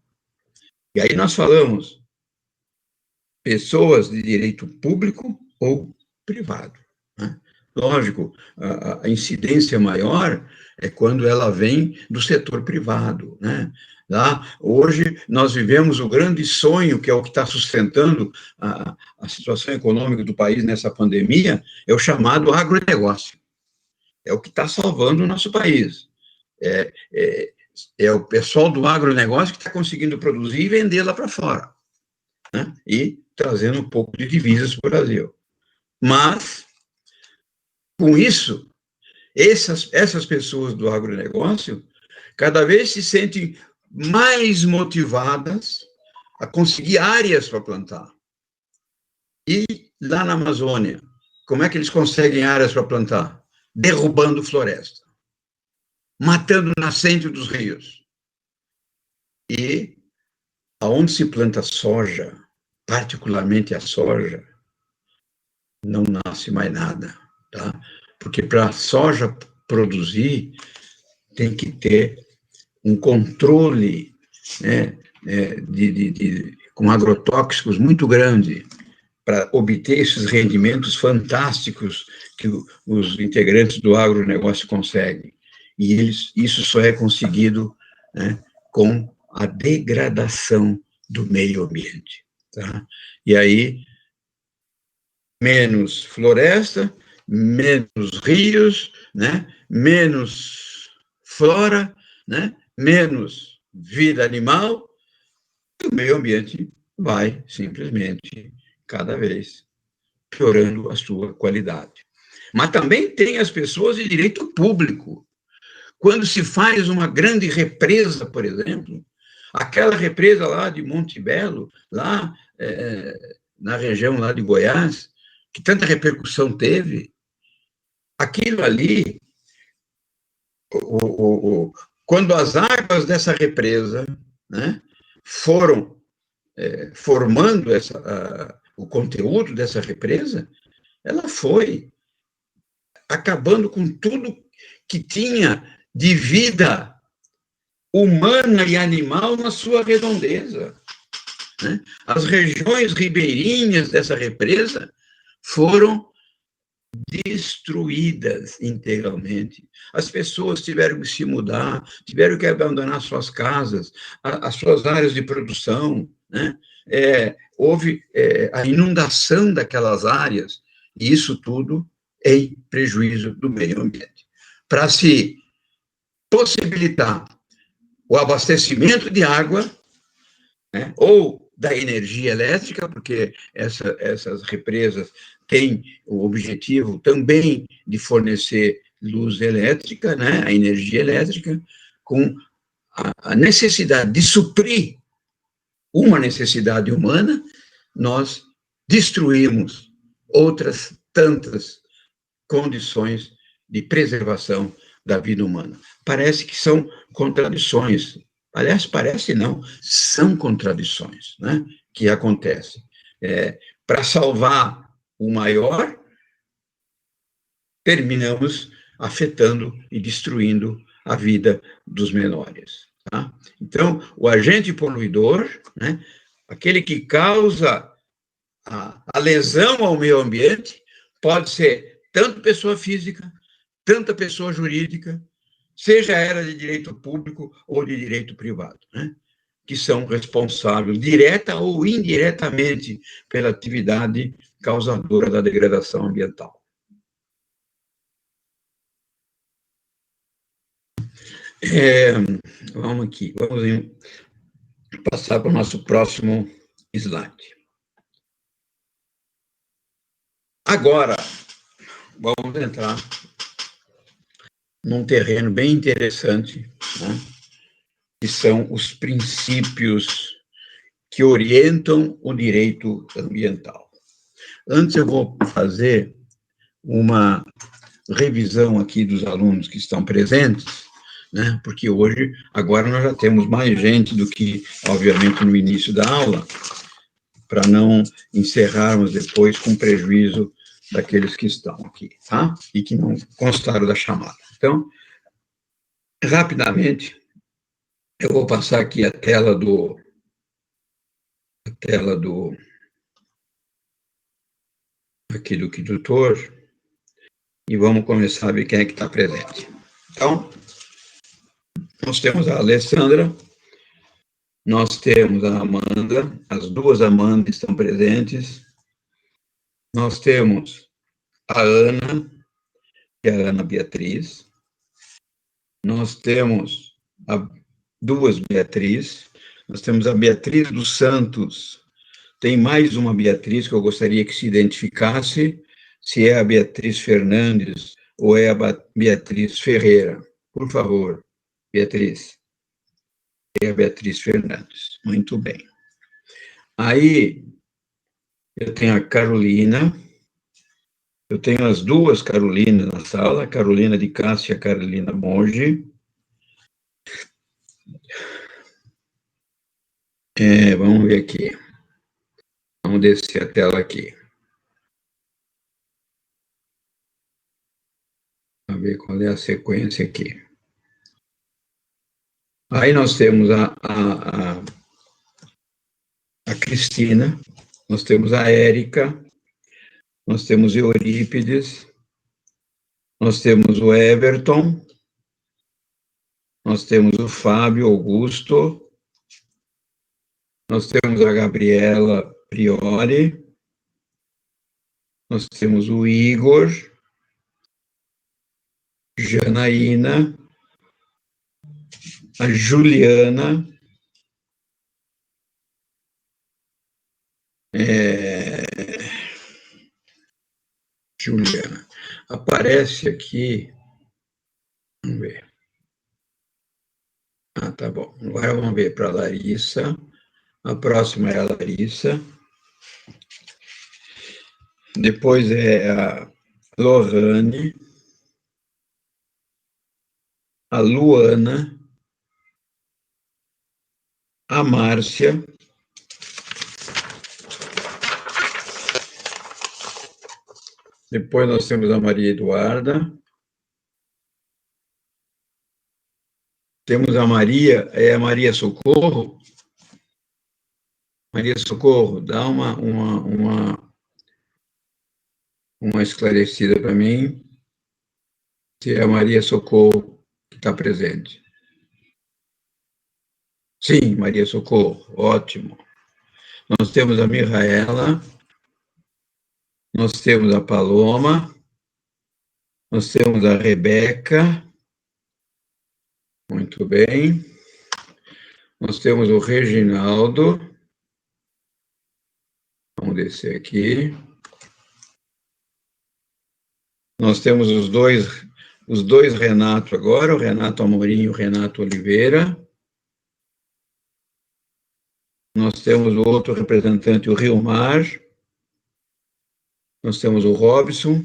E aí nós falamos pessoas de direito público ou privado. Né? Lógico, a incidência maior é quando ela vem do setor privado, né? Lá, hoje, nós vivemos o grande sonho, que é o que está sustentando a situação econômica do país nessa pandemia, é o chamado agronegócio. É o que está salvando o nosso país. É o pessoal do agronegócio que está conseguindo produzir e vender lá para fora, né? E trazendo um pouco de divisas para o Brasil. Mas, com isso, essas pessoas do agronegócio cada vez se sentem mais motivadas a conseguir áreas para plantar. E lá na Amazônia, como é que eles conseguem áreas para plantar? Derrubando floresta, matando nascente dos rios. E aonde se planta soja, particularmente a soja, não nasce mais nada, tá? Porque para a soja produzir, tem que ter um controle, né, com agrotóxicos muito grande, para obter esses rendimentos fantásticos que os integrantes do agronegócio conseguem. E isso só é conseguido, né, com a degradação do meio ambiente. Tá? E aí, menos floresta, menos rios, né, menos flora, né, menos vida animal, e o meio ambiente vai simplesmente cada vez piorando a sua qualidade. Mas também tem as pessoas de direito público. Quando se faz uma grande represa, por exemplo, aquela represa lá de Monte Belo, lá na região lá de Goiás, que tanta repercussão teve, aquilo ali, quando as águas dessa represa, né, foram formando o conteúdo dessa represa, ela foi acabando com tudo que tinha de vida humana e animal na sua redondeza. Né? As regiões ribeirinhas dessa represa foram destruídas integralmente. As pessoas tiveram que se mudar, tiveram que abandonar suas casas, as suas áreas de produção, né? Houve a inundação daquelas áreas, e isso tudo em prejuízo do meio ambiente. Para se possibilitar o abastecimento de água, né, ou da energia elétrica, porque essas represas têm o objetivo também de fornecer luz elétrica, né, a energia elétrica, com a necessidade de suprir uma necessidade humana, nós destruímos outras tantas condições de preservação da vida humana. Parece que são contradições. Aliás, parece não, são contradições, né, que acontecem. Para salvar o maior, terminamos afetando e destruindo a vida dos menores. Tá? Então, o agente poluidor, né, aquele que causa a lesão ao meio ambiente, pode ser tanto pessoa física, tanto pessoa jurídica, seja ela de direito público ou de direito privado, né, que são responsáveis, direta ou indiretamente, pela atividade causadora da degradação ambiental. Vamos aqui, vamos passar para o nosso próximo slide. Agora, vamos entrar num terreno bem interessante, né, que são os princípios que orientam o direito ambiental. Antes eu vou fazer uma revisão aqui dos alunos que estão presentes, né, porque hoje, agora nós já temos mais gente do que, obviamente, no início da aula, para não encerrarmos depois com prejuízo daqueles que estão aqui, tá? E que não constaram da chamada. Então, rapidamente, eu vou passar aqui a tela do aqui do tutor e vamos começar a ver quem é que está presente. Então, nós temos a Alessandra, nós temos a Amanda, as duas Amandas estão presentes, nós temos a Ana, que é a Ana Beatriz, nós temos duas Beatriz, nós temos a Beatriz dos Santos, tem mais uma Beatriz que eu gostaria que se identificasse, se é a Beatriz Fernandes ou é a Beatriz Ferreira. Por favor, Beatriz. É a Beatriz Fernandes. Muito bem. Aí, eu tenho a Carolina, eu tenho as duas Carolinas na sala, a Carolina de Cássia e a Carolina Monge. Vamos ver aqui. Vamos descer a tela aqui. Vamos ver qual é a sequência aqui. Aí nós temos a Cristina, nós temos a Érica, nós temos Eurípides, nós temos o Everton, nós temos o Fábio Augusto, nós temos a Gabriela Priori, nós temos o Igor, Janaína, a Juliana, Juliana. Aparece aqui, vamos ver. Tá bom. Agora vamos ver para a Larissa. A próxima é a Larissa. Depois é a Lohane, a Luana, a Márcia, depois nós temos a Maria Eduarda, temos a Maria, é a Maria Socorro. Maria Socorro, dá uma esclarecida para mim, se é a Maria Socorro que está presente. Sim, Maria Socorro, ótimo. Nós temos a Micaela, nós temos a Paloma, Nós temos a Rebeca. Muito bem. Nós temos o Reginaldo. Vamos descer aqui. Nós temos os dois Renato agora, o Renato Amorim e o Renato Oliveira. Nós temos o outro representante, o Riomar. Nós temos o Robson,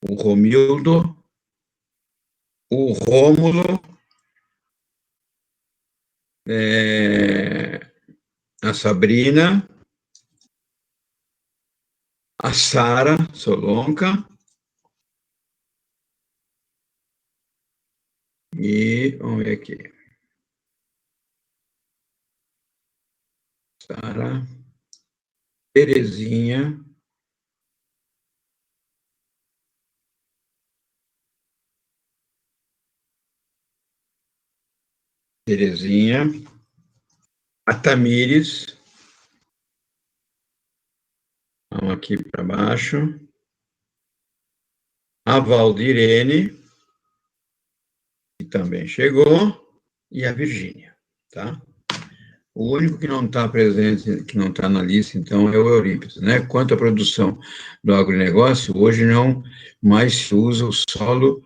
o Romildo, o Rômulo, a Sabrina, a Sara Solonca e, vamos ver aqui, Sara, Terezinha, a Tamires, vamos aqui para baixo, a Valdirene, que também chegou, e a Virgínia, tá? O único que não está presente, que não está na lista, então, é o Eurípides, né? Quanto à produção do agronegócio, hoje não mais se usa o solo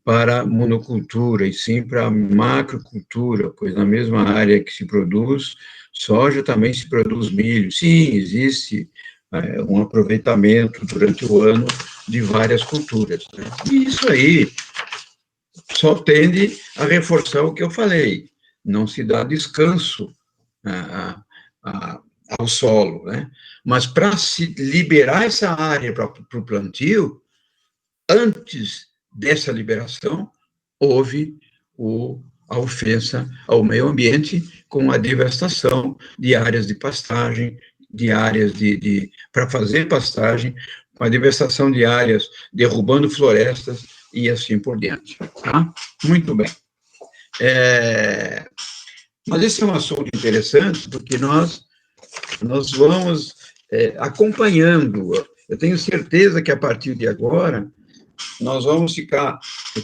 para monocultura, e sim para macrocultura, pois na mesma área que se produz soja, também se produz milho. Sim, existe um aproveitamento durante o ano de várias culturas, né? E isso aí só tende a reforçar o que eu falei, não se dá descanso ao solo, né? Mas para se liberar essa área para o plantio, antes dessa liberação, houve a ofensa ao meio ambiente com a devastação de áreas de pastagem, de áreas para fazer pastagem, com a devastação de áreas, derrubando florestas e assim por diante. Tá? Muito bem. Mas esse é um assunto interessante, porque nós vamos acompanhando. Eu tenho certeza que, a partir de agora, nós vamos ficar,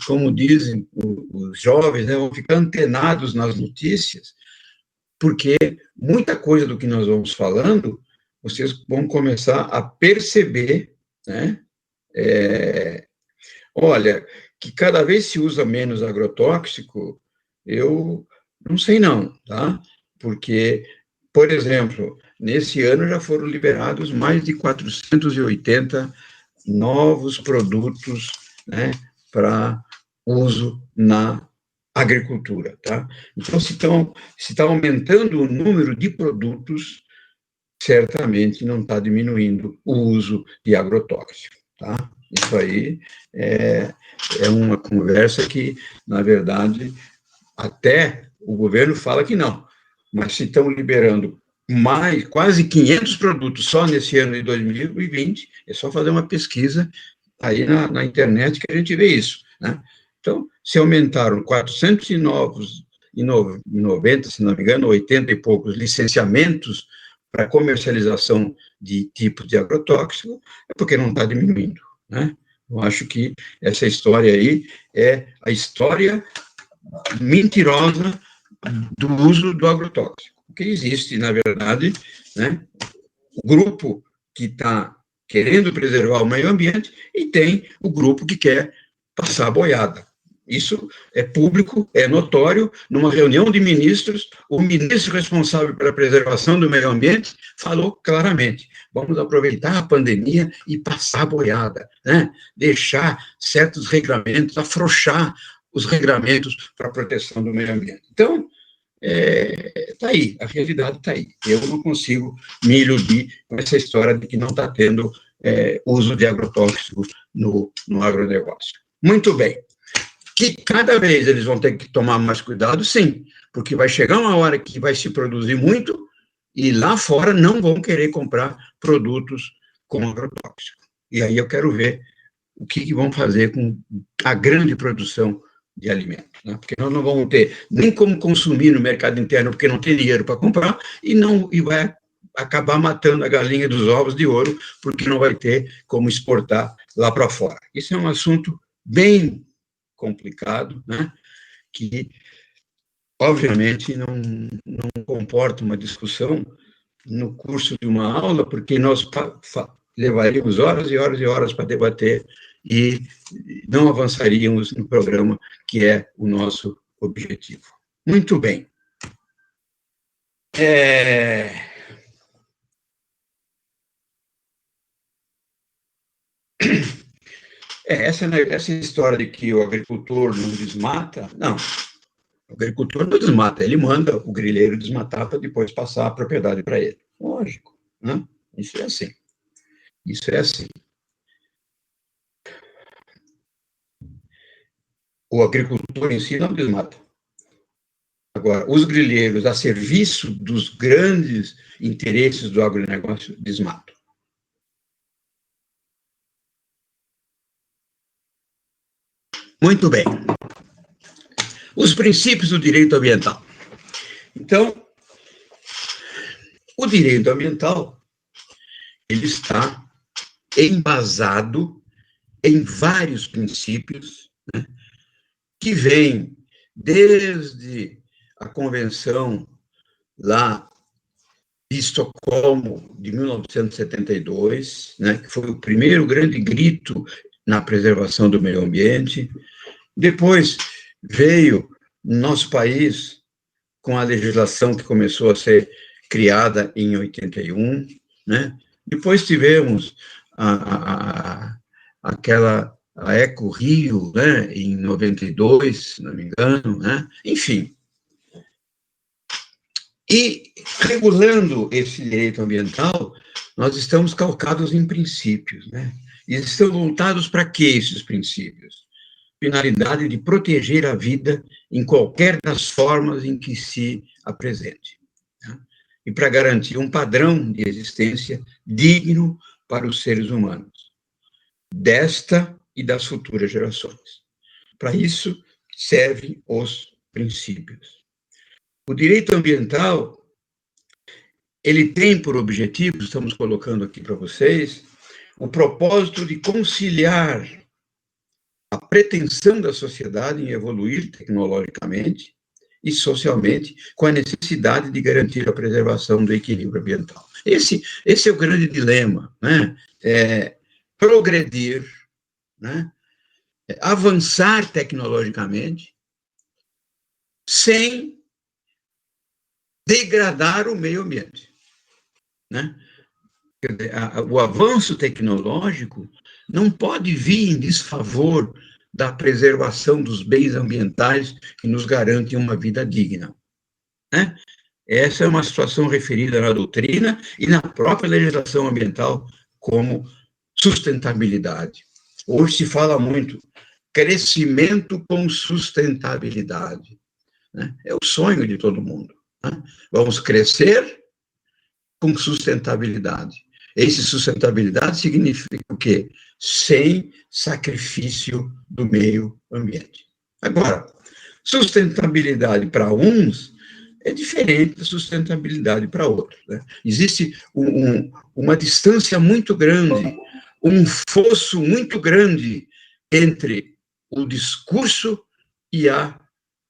como dizem os jovens, né, vamos ficar antenados nas notícias, porque muita coisa do que nós vamos falando, vocês vão começar a perceber, né? Olha, que cada vez se usa menos agrotóxico, eu não sei não, tá? Porque, por exemplo, nesse ano já foram liberados mais de 480 novos produtos, né, para uso na agricultura, tá? Então, se está aumentando o número de produtos, certamente não está diminuindo o uso de agrotóxico, tá? Isso aí é uma conversa que, na verdade, até o governo fala que não, mas se estão liberando quase 500 produtos só nesse ano de 2020, é só fazer uma pesquisa aí na internet que a gente vê isso, né? Então, se aumentaram 490, se não me engano, 80 e poucos licenciamentos para comercialização de tipos de agrotóxico, é porque não está diminuindo, né? Eu acho que essa história aí é a história mentirosa do uso do agrotóxico, porque existe, na verdade, né, o grupo que está querendo preservar o meio ambiente e tem o grupo que quer passar a boiada. Isso é público, é notório. Numa reunião de ministros, o ministro responsável pela preservação do meio ambiente falou claramente: vamos aproveitar a pandemia e passar a boiada, né? Deixar certos regramentos, afrouxar os regramentos para a proteção do meio ambiente. Então, está aí, a realidade está aí. Eu não consigo me iludir com essa história de que não está tendo uso de agrotóxicos no agronegócio. Muito bem. Que cada vez eles vão ter que tomar mais cuidado, sim, porque vai chegar uma hora que vai se produzir muito e lá fora não vão querer comprar produtos com agrotóxico. E aí eu quero ver o que vão fazer com a grande produção de alimentos, né? Porque nós não vamos ter nem como consumir no mercado interno, porque não tem dinheiro para comprar, e vai acabar matando a galinha dos ovos de ouro, porque não vai ter como exportar lá para fora. Isso é um assunto bem complicado, né? Que, obviamente, não comporta uma discussão no curso de uma aula, porque nós levaríamos horas e horas e horas para debater e não avançaríamos no programa, que é o nosso objetivo. Muito bem. Essa história de que o agricultor não desmata, não. O agricultor não desmata, ele manda o grileiro desmatar para depois passar a propriedade para ele. Lógico, né? Isso é assim. Isso é assim. O agricultor em si não desmata. Agora, os grileiros a serviço dos grandes interesses do agronegócio desmatam. Muito bem. Os princípios do direito ambiental. Então, o direito ambiental, ele está embasado em vários princípios, né, que vêm desde a Convenção lá de Estocolmo, de 1972, né, que foi o primeiro grande grito na preservação do meio ambiente. Depois veio no nosso país com a legislação que começou a ser criada em 81, né? Depois tivemos aquela a Eco Rio, né, em 92, se não me engano, né? Enfim. E, regulando esse direito ambiental, nós estamos calcados em princípios, né? E estão voltados para quê esses princípios? Finalidade de proteger a vida em qualquer das formas em que se apresente, né? E para garantir um padrão de existência digno para os seres humanos, desta e das futuras gerações. Para isso servem os princípios. O direito ambiental, ele tem por objetivo, estamos colocando aqui para vocês, o propósito de conciliar a pretensão da sociedade em evoluir tecnologicamente e socialmente com a necessidade de garantir a preservação do equilíbrio ambiental. Esse é o grande dilema, né? Progredir, né? Avançar tecnologicamente sem degradar o meio ambiente, né? O avanço tecnológico não pode vir em desfavor da preservação dos bens ambientais que nos garantem uma vida digna, né? Essa é uma situação referida na doutrina e na própria legislação ambiental como sustentabilidade. Hoje se fala muito crescimento com sustentabilidade, né? É o sonho de todo mundo, né? Vamos crescer com sustentabilidade. Esse sustentabilidade significa o quê? Sem sacrifício do meio ambiente. Agora, sustentabilidade para uns é diferente da sustentabilidade para outros, né? Existe uma distância muito grande, um fosso muito grande entre o discurso e a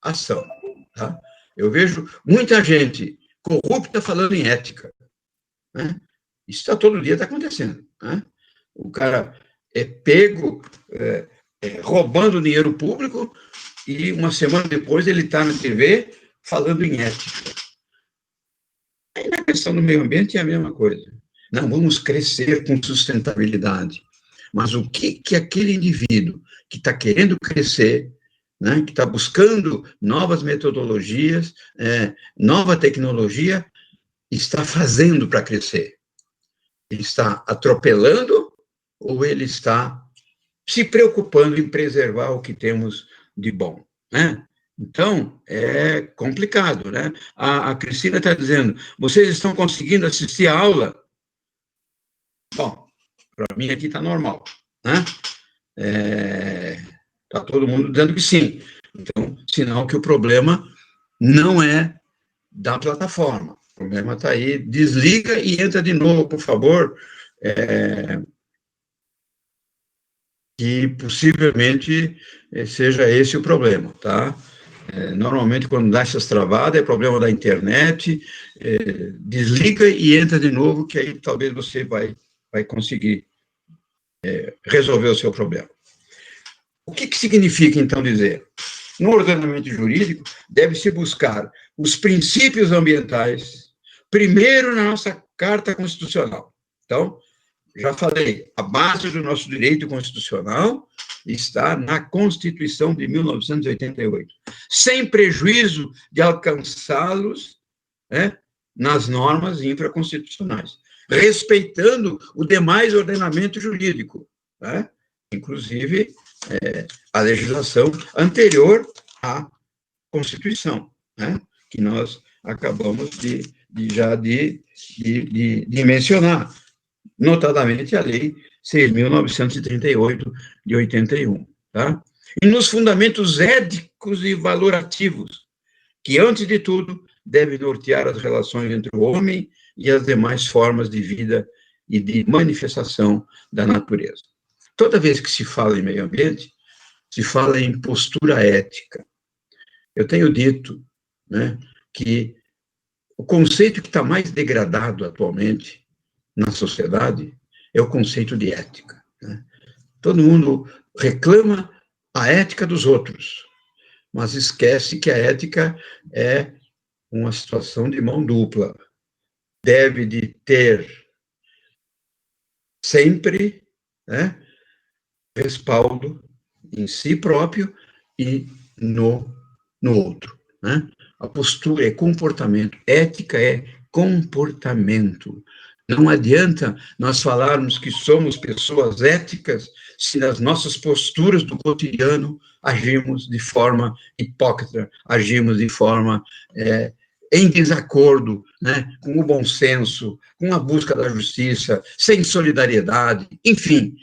ação, tá? Eu vejo muita gente corrupta falando em ética, né? Isso todo dia está acontecendo, né? O cara é pego roubando dinheiro público e uma semana depois ele está na TV falando em ética. Aí na questão do meio ambiente é a mesma coisa. Não, vamos crescer com sustentabilidade. Mas o que aquele indivíduo que está querendo crescer, né, que está buscando novas metodologias, nova tecnologia, está fazendo para crescer? Ele está atropelando ou ele está se preocupando em preservar o que temos de bom, né? Então, é complicado, né? A Cristina está dizendo, vocês estão conseguindo assistir a aula? Bom, para mim aqui está normal, né? Está todo mundo dizendo que sim. Então, sinal que o problema não é da plataforma. O problema está aí. Desliga e entra de novo, por favor. que possivelmente seja esse o problema, tá? Normalmente, quando dá essas travadas, é problema da internet, desliga e entra de novo, que aí talvez você vai conseguir resolver o seu problema. O que significa, então, dizer? No ordenamento jurídico, deve-se buscar os princípios ambientais, primeiro na nossa Carta Constitucional. Então, já falei, a base do nosso direito constitucional está na Constituição de 1988, sem prejuízo de alcançá-los, nas normas infraconstitucionais, respeitando o demais ordenamento jurídico, inclusive a legislação anterior à Constituição, que nós acabamos de mencionar, notadamente a Lei 6.938, de 81. Tá? E nos fundamentos éticos e valorativos, que, antes de tudo, devem nortear as relações entre o homem e as demais formas de vida e de manifestação da natureza. Toda vez que se fala em meio ambiente, se fala em postura ética. Eu tenho dito, que o conceito que está mais degradado atualmente na sociedade é o conceito de ética. Todo mundo reclama a ética dos outros, mas esquece que a ética é uma situação de mão dupla. Deve de ter sempre respaldo em si próprio e no outro. A postura é comportamento, ética é comportamento. Não adianta nós falarmos que somos pessoas éticas se nas nossas posturas do cotidiano agimos de forma hipócrita, agimos de forma em desacordo, com o bom senso, com a busca da justiça, sem solidariedade, enfim,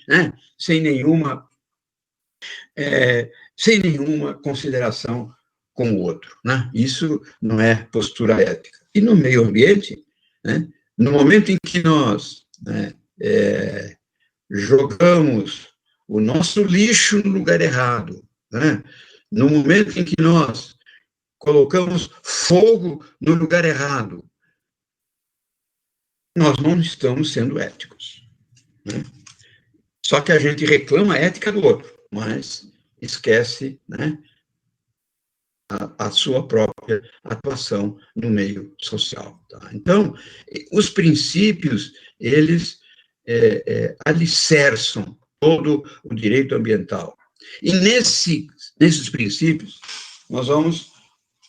sem nenhuma consideração com o outro. Isso não é postura ética. E no meio ambiente, no momento em que nós jogamos o nosso lixo no lugar errado, no momento em que nós colocamos fogo no lugar errado, nós não estamos sendo éticos. Só que a gente reclama a ética do outro, mas esquece, a sua própria atuação no meio social. Tá? Então, os princípios, eles alicerçam todo o direito ambiental. E nesses princípios, nós vamos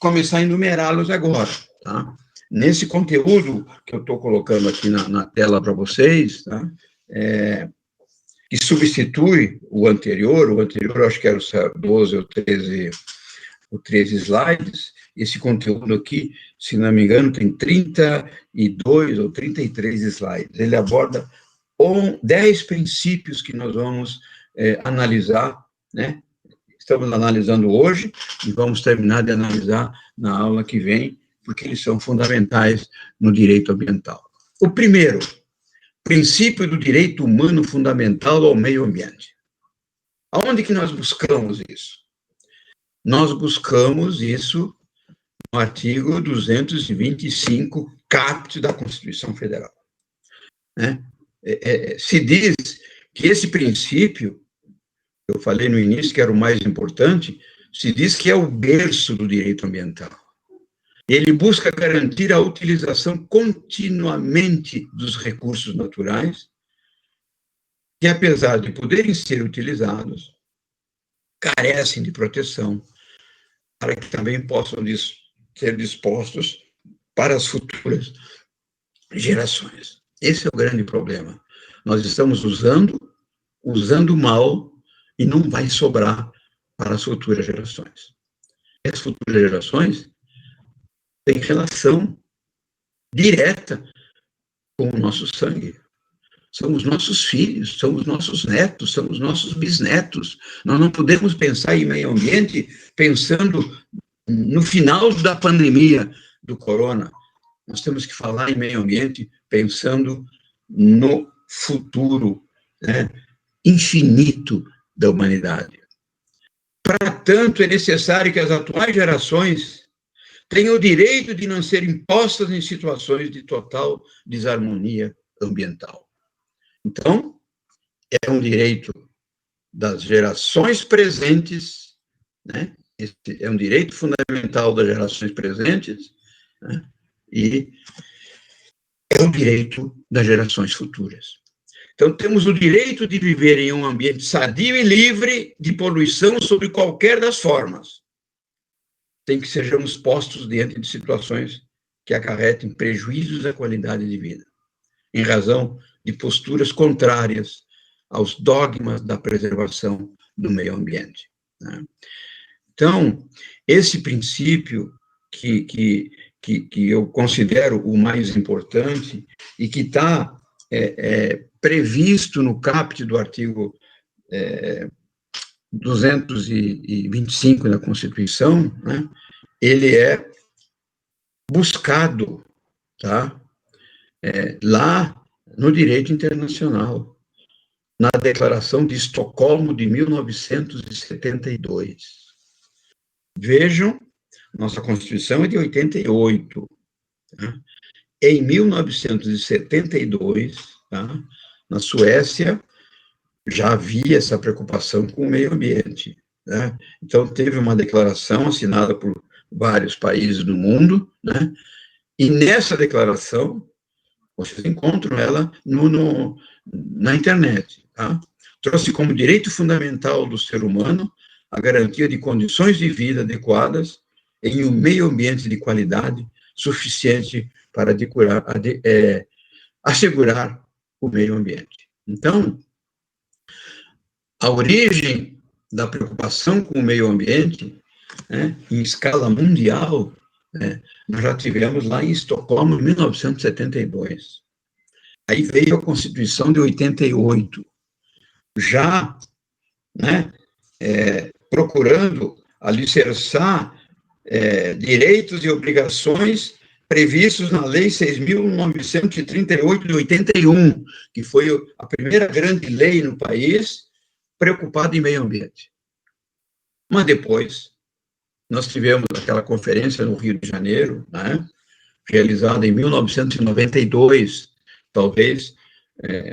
começar a enumerá-los agora. Tá? Nesse conteúdo que eu estou colocando aqui na tela para vocês, tá? Que substitui o anterior acho que era o 12 ou 13 slides, esse conteúdo aqui, se não me engano, tem 32 ou 33 slides. Ele aborda 10 princípios que nós vamos analisar, Estamos analisando hoje e vamos terminar de analisar na aula que vem, porque eles são fundamentais no direito ambiental. O primeiro, princípio do direito humano fundamental ao meio ambiente. Aonde que nós buscamos isso? Nós buscamos isso no artigo 225, caput da Constituição Federal. Se diz que esse princípio, eu falei no início que era o mais importante, se diz que é o berço do direito ambiental. Ele busca garantir a utilização continuamente dos recursos naturais, que, apesar de poderem ser utilizados, carecem de proteção, para que também possam ser dispostos para as futuras gerações. Esse é o grande problema. Nós estamos usando mal, e não vai sobrar para as futuras gerações. E as futuras gerações têm relação direta com o nosso sangue. São os nossos filhos, são os nossos netos, são os nossos bisnetos. Nós não podemos pensar em meio ambiente pensando no final da pandemia do corona. Nós temos que falar em meio ambiente pensando no futuro, infinito da humanidade. Para tanto, é necessário que as atuais gerações tenham o direito de não serem postas em situações de total desarmonia ambiental. Então, é um direito das gerações presentes, né? Esse é um direito fundamental das gerações presentes, né? E é um direito das gerações futuras. Então, temos o direito de viver em um ambiente sadio e livre de poluição sob qualquer das formas, sem que sejamos postos diante de situações que acarretem prejuízos à qualidade de vida, em razão de posturas contrárias aos dogmas da preservação do meio ambiente, né? Então, esse princípio que eu considero o mais importante e que está previsto no caput do artigo 225 da Constituição, né, ele é buscado, tá, lá no direito internacional, na Declaração de Estocolmo de 1972. Vejam, nossa Constituição é de 88. Tá? Em 1972, tá, na Suécia, já havia essa preocupação com o meio ambiente, né? Então, teve uma declaração assinada por vários países do mundo, né? E nessa declaração, vocês encontram ela na internet, tá? Trouxe como direito fundamental do ser humano a garantia de condições de vida adequadas em um meio ambiente de qualidade suficiente para assegurar o meio ambiente. Então, a origem da preocupação com o meio ambiente, né, em escala mundial, né, nós já tivemos lá em Estocolmo, em 1972. Aí veio a Constituição de 88, já, né, procurando alicerçar direitos e obrigações previstos na Lei 6.938 de 81, que foi a primeira grande lei no país preocupada em meio ambiente. Mas depois, nós tivemos aquela conferência no Rio de Janeiro, né, realizada em 1992, talvez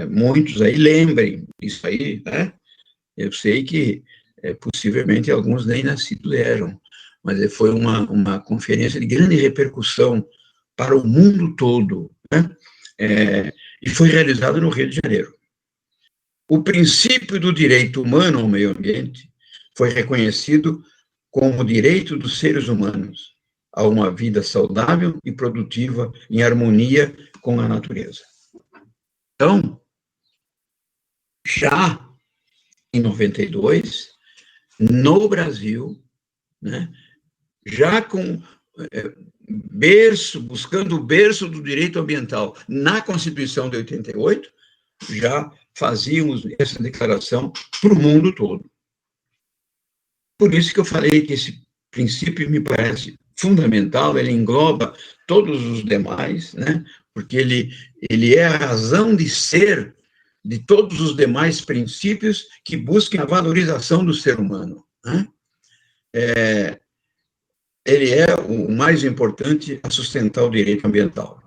muitos aí lembrem isso aí, né? Eu sei que possivelmente alguns nem nascidos eram, mas foi uma conferência de grande repercussão para o mundo todo, né? E foi realizada no Rio de Janeiro. O princípio do direito humano ao meio ambiente foi reconhecido como direito dos seres humanos a uma vida saudável e produtiva em harmonia com a natureza. Então, já em 92, no Brasil, né, já com buscando o berço do direito ambiental na Constituição de 88, já fazíamos essa declaração para o mundo todo. Por isso que eu falei que esse princípio me parece fundamental, ele engloba todos os demais, né? Porque ele é a razão de ser de todos os demais princípios que busquem a valorização do ser humano, né? Ele é o mais importante a sustentar o direito ambiental.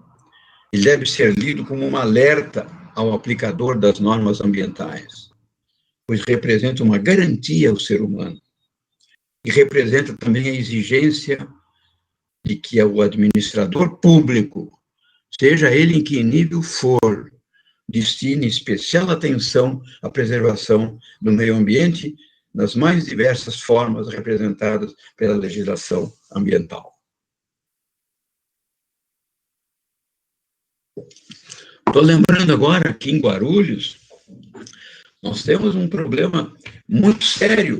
Ele deve ser lido como um alerta ao aplicador das normas ambientais, pois representa uma garantia ao ser humano e representa também a exigência de que o administrador público, seja ele em que nível for, destine especial atenção à preservação do meio ambiente nas mais diversas formas representadas pela legislação ambiental. Estou lembrando agora que em Guarulhos nós temos um problema muito sério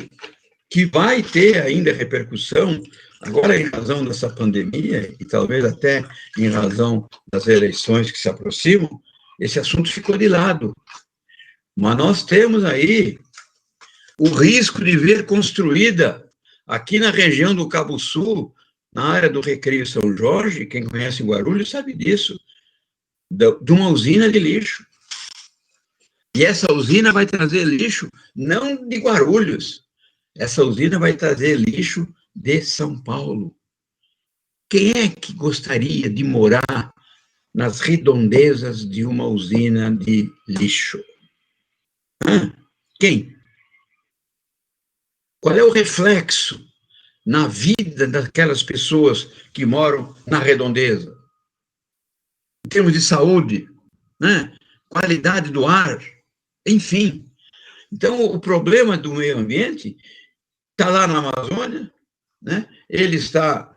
que vai ter ainda repercussão agora em razão dessa pandemia e talvez até em razão das eleições que se aproximam. Esse assunto ficou de lado. Mas nós temos aí o risco de ver construída aqui na região do Cabo Sul, na área do Recreio São Jorge, quem conhece Guarulhos sabe disso, de uma usina de lixo. E essa usina vai trazer lixo não de Guarulhos, essa usina vai trazer lixo de São Paulo. Quem é que gostaria de morar nas redondezas de uma usina de lixo? Quem? Qual é o reflexo na vida daquelas pessoas que moram na redondeza? Em termos de saúde, né? Qualidade do ar, enfim. Então, o problema do meio ambiente está lá na Amazônia, né? Ele está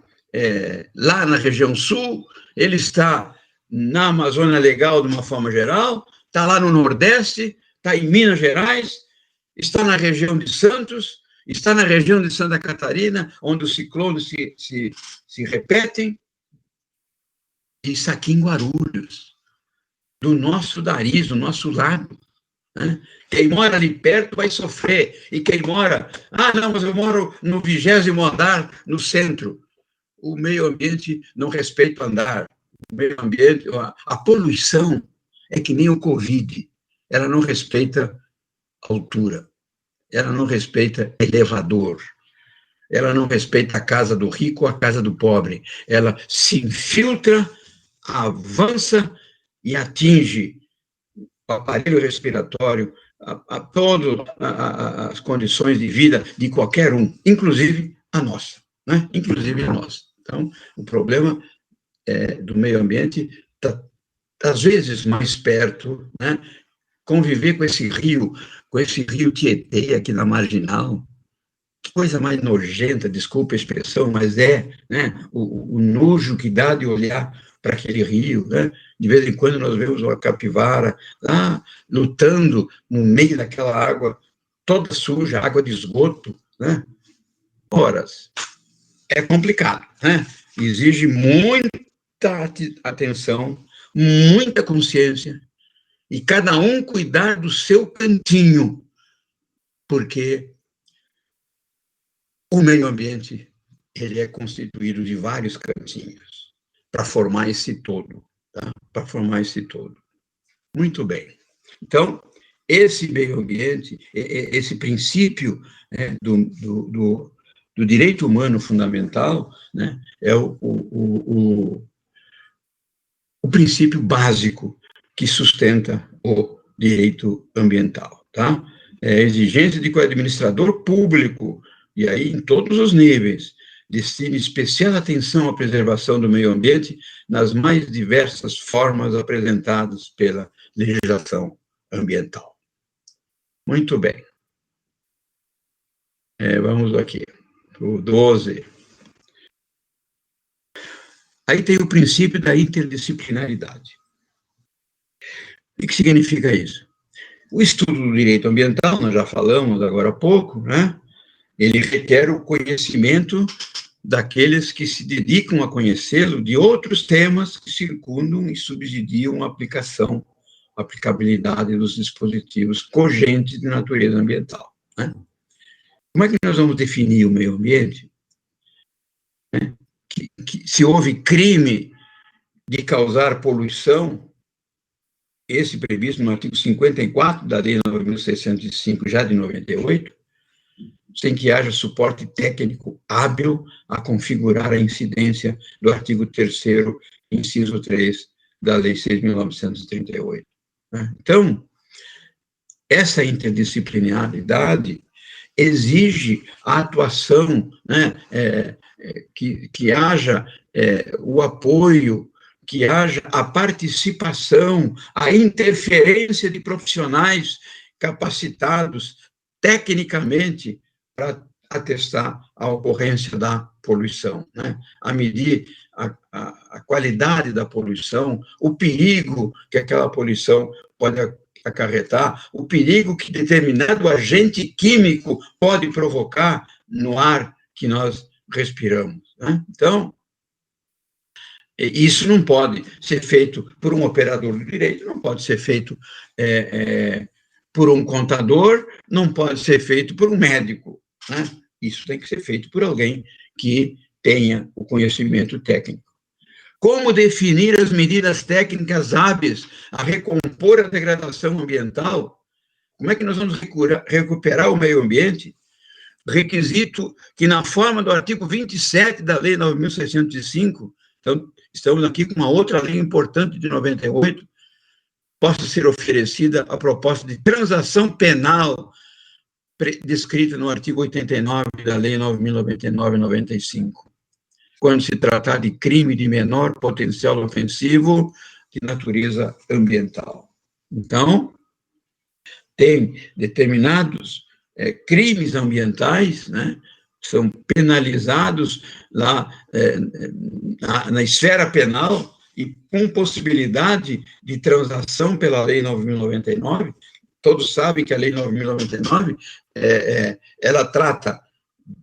lá na região sul, ele está na Amazônia Legal de uma forma geral, está lá no Nordeste, está em Minas Gerais, está na região de Santos, está na região de Santa Catarina, onde os ciclones se repetem, e está aqui em Guarulhos, do nosso nariz, do nosso lado. Né? Quem mora ali perto vai sofrer, e quem mora, não, mas eu moro no 20º andar, no centro. O meio ambiente não respeita o andar. O meio ambiente, a poluição é que nem o Covid, ela não respeita altura, ela não respeita elevador, ela não respeita a casa do rico ou a casa do pobre, ela se infiltra, avança e atinge o aparelho respiratório, a todas as condições de vida de qualquer um, inclusive a nossa, né? Inclusive a nossa. Então, o problema do meio ambiente está, às vezes, mais perto, né? Conviver com esse rio Tietê aqui na Marginal, que coisa mais nojenta, desculpa a expressão, mas né? O nojo que dá de olhar para aquele rio, né? De vez em quando nós vemos uma capivara lá lutando no meio daquela água toda suja, água de esgoto, né? Horas. É complicado, né? Exige muita atenção, muita consciência, e cada um cuidar do seu cantinho, porque o meio ambiente ele é constituído de vários cantinhos para formar esse todo, tá? Para formar esse todo. Muito bem. Então, esse meio ambiente, esse princípio, né, do direito humano fundamental, né, é o princípio básico que sustenta o direito ambiental, tá? É a exigência de que o administrador público, e aí em todos os níveis, destine especial atenção à preservação do meio ambiente nas mais diversas formas apresentadas pela legislação ambiental. Muito bem. Vamos aqui, o 12. Aí tem o princípio da interdisciplinaridade. O que significa isso? O estudo do direito ambiental, nós já falamos agora há pouco, né? Ele requer o conhecimento daqueles que se dedicam a conhecê-lo de outros temas que circundam e subsidiam a aplicabilidade dos dispositivos cogentes de natureza ambiental. Né? Como é que nós vamos definir o meio ambiente? Né? Que se houve crime de causar poluição, esse previsto no artigo 54 da Lei 9.605, já de 98, sem que haja suporte técnico hábil a configurar a incidência do artigo 3º, inciso 3, da Lei 6.938. Então, essa interdisciplinaridade exige a atuação, né, que haja o apoio, que haja a participação, a interferência de profissionais capacitados tecnicamente para atestar a ocorrência da poluição, né? A medir a qualidade da poluição, o perigo que aquela poluição pode acarretar, o perigo que determinado agente químico pode provocar no ar que nós respiramos, né? Então, isso não pode ser feito por um operador do direito, não pode ser feito por um contador, não pode ser feito por um médico, né? Isso tem que ser feito por alguém que tenha o conhecimento técnico. Como definir as medidas técnicas hábeis a recompor a degradação ambiental Como é que nós vamos recuperar o meio ambiente? Requisito que, na forma do artigo 27 da Lei 9.605, então, estamos aqui com uma outra lei importante de 98, possa ser oferecida a proposta de transação penal descrita no artigo 89 da Lei 9.099/95, quando se tratar de crime de menor potencial ofensivo de natureza ambiental. Então, tem determinados crimes ambientais, né, são penalizados lá na esfera penal e com possibilidade de transação pela Lei 9.099. Todos sabem que a Lei 9.099 ela trata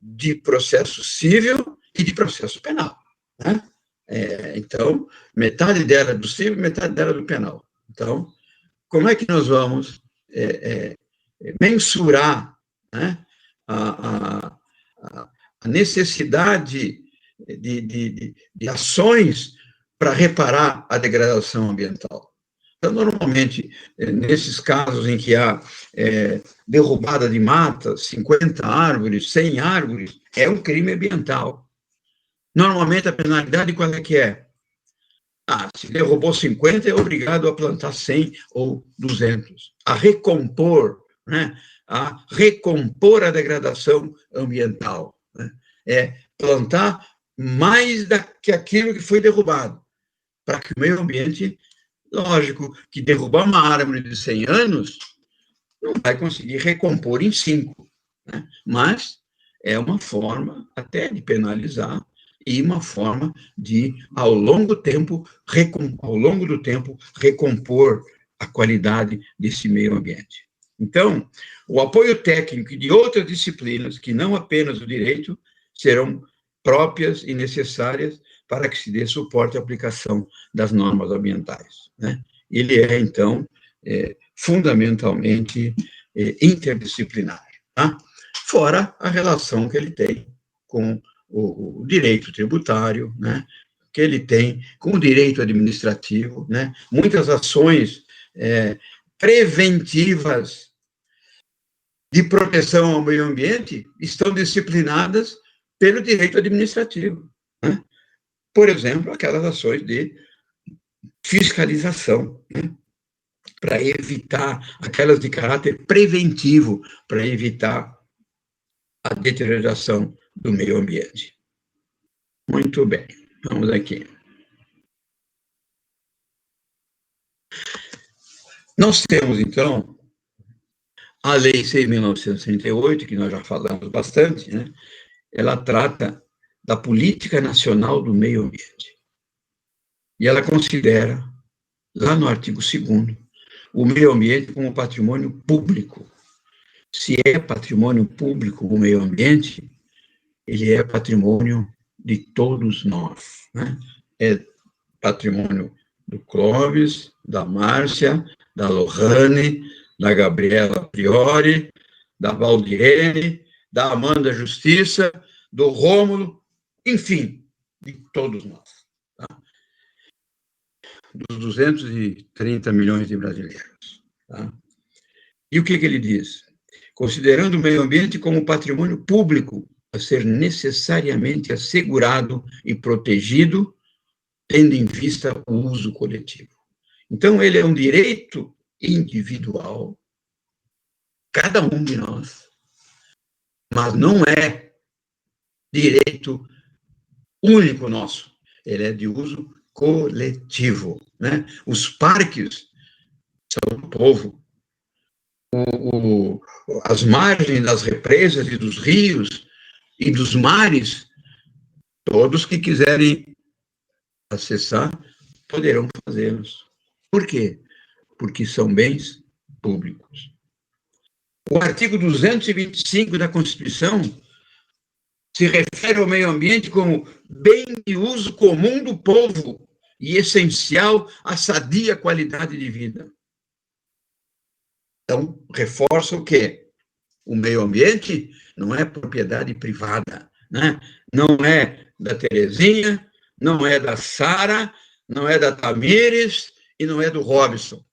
de processo civil e de processo penal, né? Então, metade dela é do civil, metade dela é do penal. Então, como é que nós vamos mensurar, né, a necessidade de ações para reparar a degradação ambiental? Então, normalmente, nesses casos em que há derrubada de mata, 50 árvores, 100 árvores, é um crime ambiental. Normalmente, a penalidade qual é que é? Se derrubou 50, é obrigado a plantar 100 ou 200. A recompor, né? A recompor a degradação ambiental, né? É plantar mais que aquilo que foi derrubado, para que o meio ambiente, lógico, que derrubar uma árvore de 100 anos não vai conseguir recompor em 5, né? Mas é uma forma até de penalizar e uma forma de, ao longo do tempo, recompor a qualidade desse meio ambiente. Então, o apoio técnico de outras disciplinas, que não apenas o direito, serão próprias e necessárias para que se dê suporte à aplicação das normas ambientais, né? Ele é, então, fundamentalmente interdisciplinar, tá? Fora a relação que ele tem com o direito tributário, né, que ele tem com o direito administrativo, né? Muitas ações preventivas de proteção ao meio ambiente estão disciplinadas pelo direito administrativo, né? Por exemplo, aquelas ações de fiscalização, né, para evitar, aquelas de caráter preventivo, para evitar a deterioração do meio ambiente. Muito bem, vamos aqui. Nós temos, então, a Lei 6.968, que nós já falamos bastante, né? Ela trata da Política Nacional do Meio Ambiente. E ela considera, lá no artigo 2º, o meio ambiente como patrimônio público. Se é patrimônio público o meio ambiente, ele é patrimônio de todos nós, né? É patrimônio do Clóvis, da Márcia, da Lohane, da Gabriela Priori, da Valdirene, da Amanda Justiça, do Rômulo, enfim, de todos nós, tá? Dos 230 milhões de brasileiros, tá? E o que ele diz? Considerando o meio ambiente como patrimônio público a ser necessariamente assegurado e protegido, tendo em vista o uso coletivo. Então, ele é um direito individual, cada um de nós, mas não é direito único nosso, ele é de uso coletivo, né? Os parques são do povo, as margens das represas e dos rios e dos mares, todos que quiserem acessar poderão fazê-los. Por quê? Porque são bens públicos. O artigo 225 da Constituição se refere ao meio ambiente como bem de uso comum do povo e essencial à sadia qualidade de vida. Então, reforça o quê? O meio ambiente não é propriedade privada, né? Não é da Terezinha, não é da Sara, não é da Tamires e não é do Robson.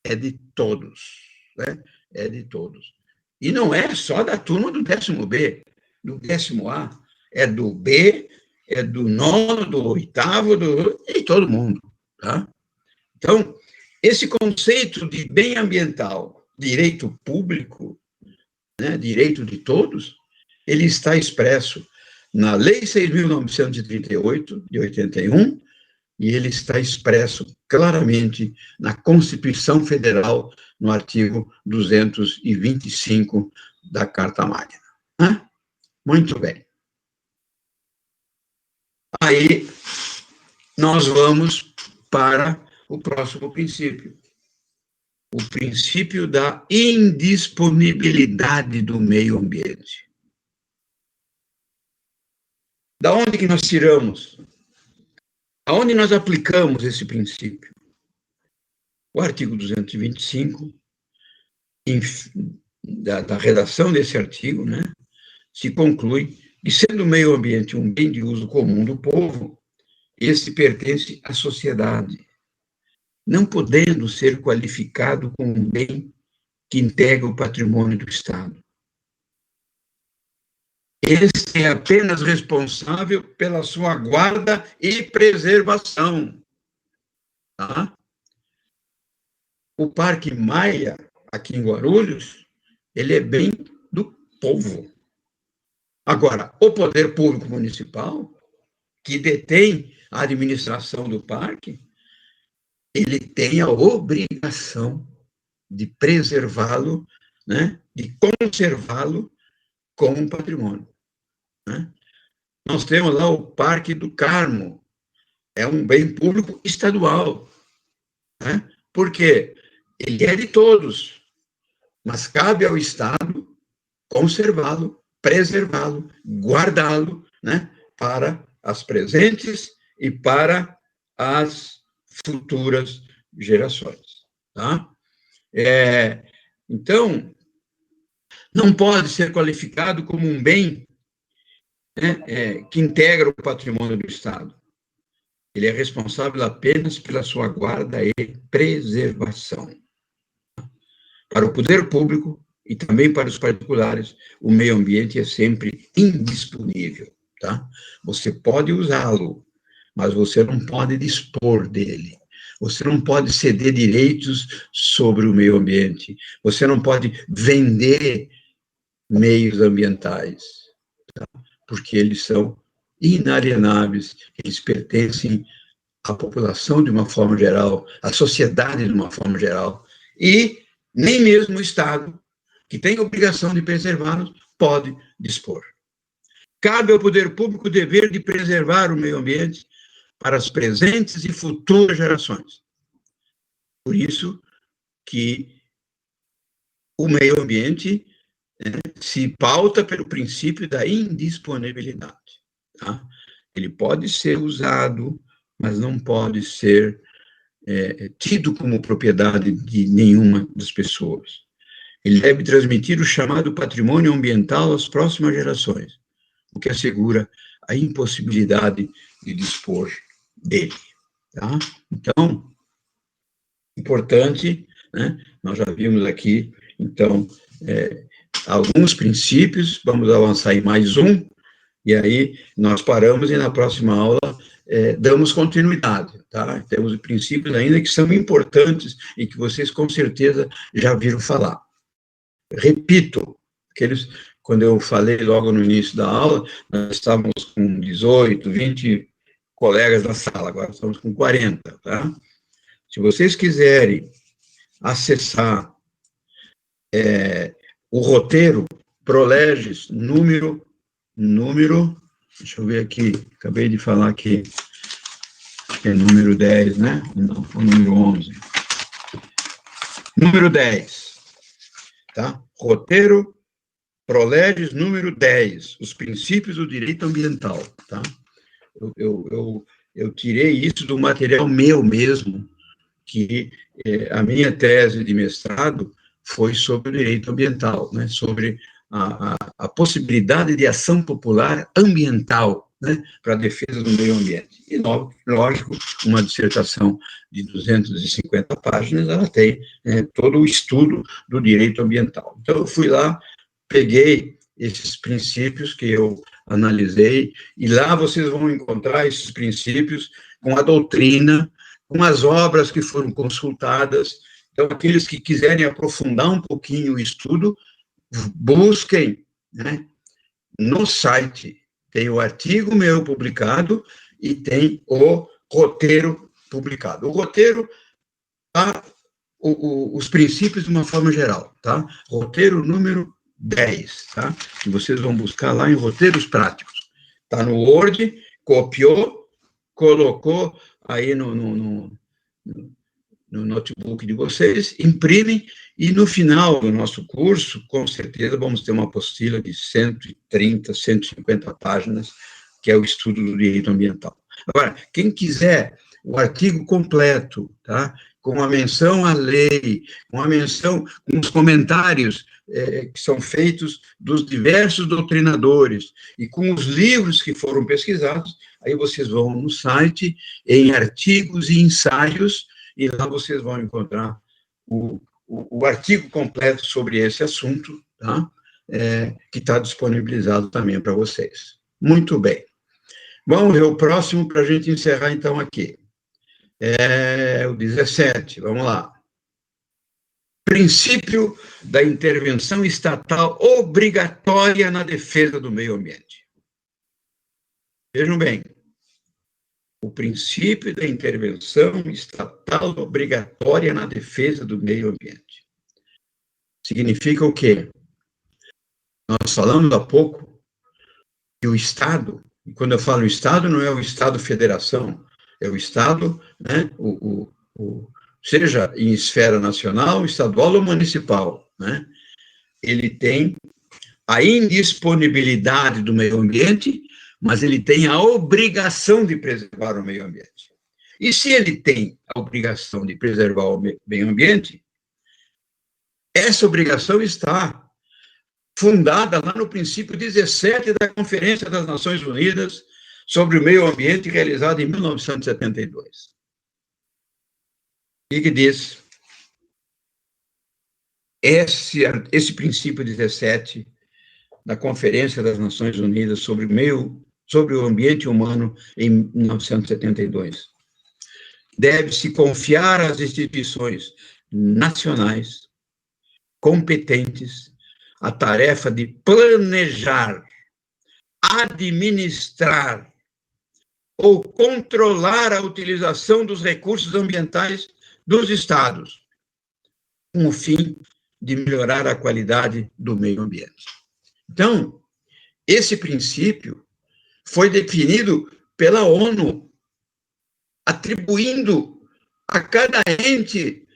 É de todos, né? é de todos. E não é só da turma do 10º B, do 10º A, é do B, é do 9º, do 8º, e todo mundo, tá? Então, esse conceito de bem ambiental, direito público, né, direito de todos, ele está expresso na Lei 6.938, de 81, e ele está expresso claramente na Constituição Federal, no artigo 225 da Carta Magna. Muito bem. Aí, nós vamos para o próximo princípio. O princípio da indisponibilidade do meio ambiente. Da onde que nós tiramos? Aonde nós aplicamos esse princípio? O artigo 225, da redação desse artigo, né, se conclui que, sendo o meio ambiente um bem de uso comum do povo, esse pertence à sociedade, não podendo ser qualificado como um bem que integra o patrimônio do Estado. Este é apenas responsável pela sua guarda e preservação. Tá? O Parque Maia, aqui em Guarulhos, ele é bem do povo. Agora, o poder público municipal, que detém a administração do parque, ele tem a obrigação de preservá-lo, né, de conservá-lo como um patrimônio. Né? Nós temos lá o Parque do Carmo, é um bem público estadual. Né? Por quê? Ele é de todos, mas cabe ao Estado conservá-lo, preservá-lo, guardá-lo, né, para as presentes e para as futuras gerações. Tá? Então, não pode ser qualificado como um bem, né, que integra o patrimônio do Estado. Ele é responsável apenas pela sua guarda e preservação. Para o poder público e também para os particulares, o meio ambiente é sempre indisponível. Tá? Você pode usá-lo, mas você não pode dispor dele. Você não pode ceder direitos sobre o meio ambiente. Você não pode vender meios ambientais, tá? Porque eles são inalienáveis, eles pertencem à população de uma forma geral, à sociedade de uma forma geral, e nem mesmo o Estado, que tem a obrigação de preservá-los, pode dispor. Cabe ao poder público o dever de preservar o meio ambiente para as presentes e futuras gerações. Por isso que o meio ambiente, né, se pauta pelo princípio da indisponibilidade. Tá? Ele pode ser usado, mas não pode ser tido como propriedade de nenhuma das pessoas. Ele deve transmitir o chamado patrimônio ambiental às próximas gerações, o que assegura a impossibilidade de dispor dele. Tá? Então, importante, né? Nós já vimos aqui, então, alguns princípios, vamos avançar em mais um, e aí nós paramos e na próxima aula damos continuidade, tá? Temos princípios ainda que são importantes e que vocês com certeza já viram falar. Repito, quando eu falei logo no início da aula, nós estávamos com 18, 20 colegas na sala, agora estamos com 40, tá? Se vocês quiserem acessar o roteiro Proleges, número, deixa eu ver aqui, acabei de falar que é número 10, né? Não, o número 11. Número 10, tá? Roteiro Proleges, número 10, os princípios do direito ambiental, tá? Eu tirei isso do material meu mesmo, que a minha tese de mestrado foi sobre o direito ambiental, né? Sobre a possibilidade de ação popular ambiental né, para a defesa do meio ambiente. E, lógico, uma dissertação de 250 páginas, ela tem todo o estudo do direito ambiental. Então, eu fui lá, peguei esses princípios que eu analisei, e lá vocês vão encontrar esses princípios com a doutrina, com as obras que foram consultadas. Então, aqueles que quiserem aprofundar um pouquinho o estudo, busquem, né, no site. Tem o artigo meu publicado e tem o roteiro publicado. O roteiro tá os princípios de uma forma geral, tá? Roteiro número 10, tá? Que vocês vão buscar lá em roteiros práticos. Tá no Word, copiou, colocou aí no notebook de vocês, imprimem, e no final do nosso curso, com certeza, vamos ter uma apostila de 130, 150 páginas, que é o estudo do direito ambiental. Agora, quem quiser o artigo completo, tá? Com a menção à lei, com a menção, com os comentários que são feitos dos diversos doutrinadores, e com os livros que foram pesquisados, aí vocês vão no site, em artigos e ensaios, e lá vocês vão encontrar o artigo completo sobre esse assunto, tá? Que está disponibilizado também para vocês. Muito bem. Vamos ver o próximo para a gente encerrar, então, aqui. O 17, vamos lá. Princípio da intervenção estatal obrigatória na defesa do meio ambiente. Vejam bem, o princípio da intervenção estatal obrigatória na defesa do meio ambiente. Significa o quê? Nós falamos há pouco que o Estado, e quando eu falo Estado, não é o Estado-federação, é o Estado, né, seja em esfera nacional, estadual ou municipal, né, ele tem a indisponibilidade do meio ambiente, mas ele tem a obrigação de preservar o meio ambiente. E se ele tem a obrigação de preservar o meio ambiente, essa obrigação está fundada lá no princípio 17 da Conferência das Nações Unidas sobre o Meio Ambiente, realizada em 1972. O que diz? Esse princípio 17 da Conferência das Nações Unidas sobre o ambiente humano em 1972. Deve-se confiar às instituições nacionais competentes a tarefa de planejar, administrar ou controlar a utilização dos recursos ambientais dos estados, com o fim de melhorar a qualidade do meio ambiente. Então, esse princípio foi definido pela ONU, atribuindo a cada ente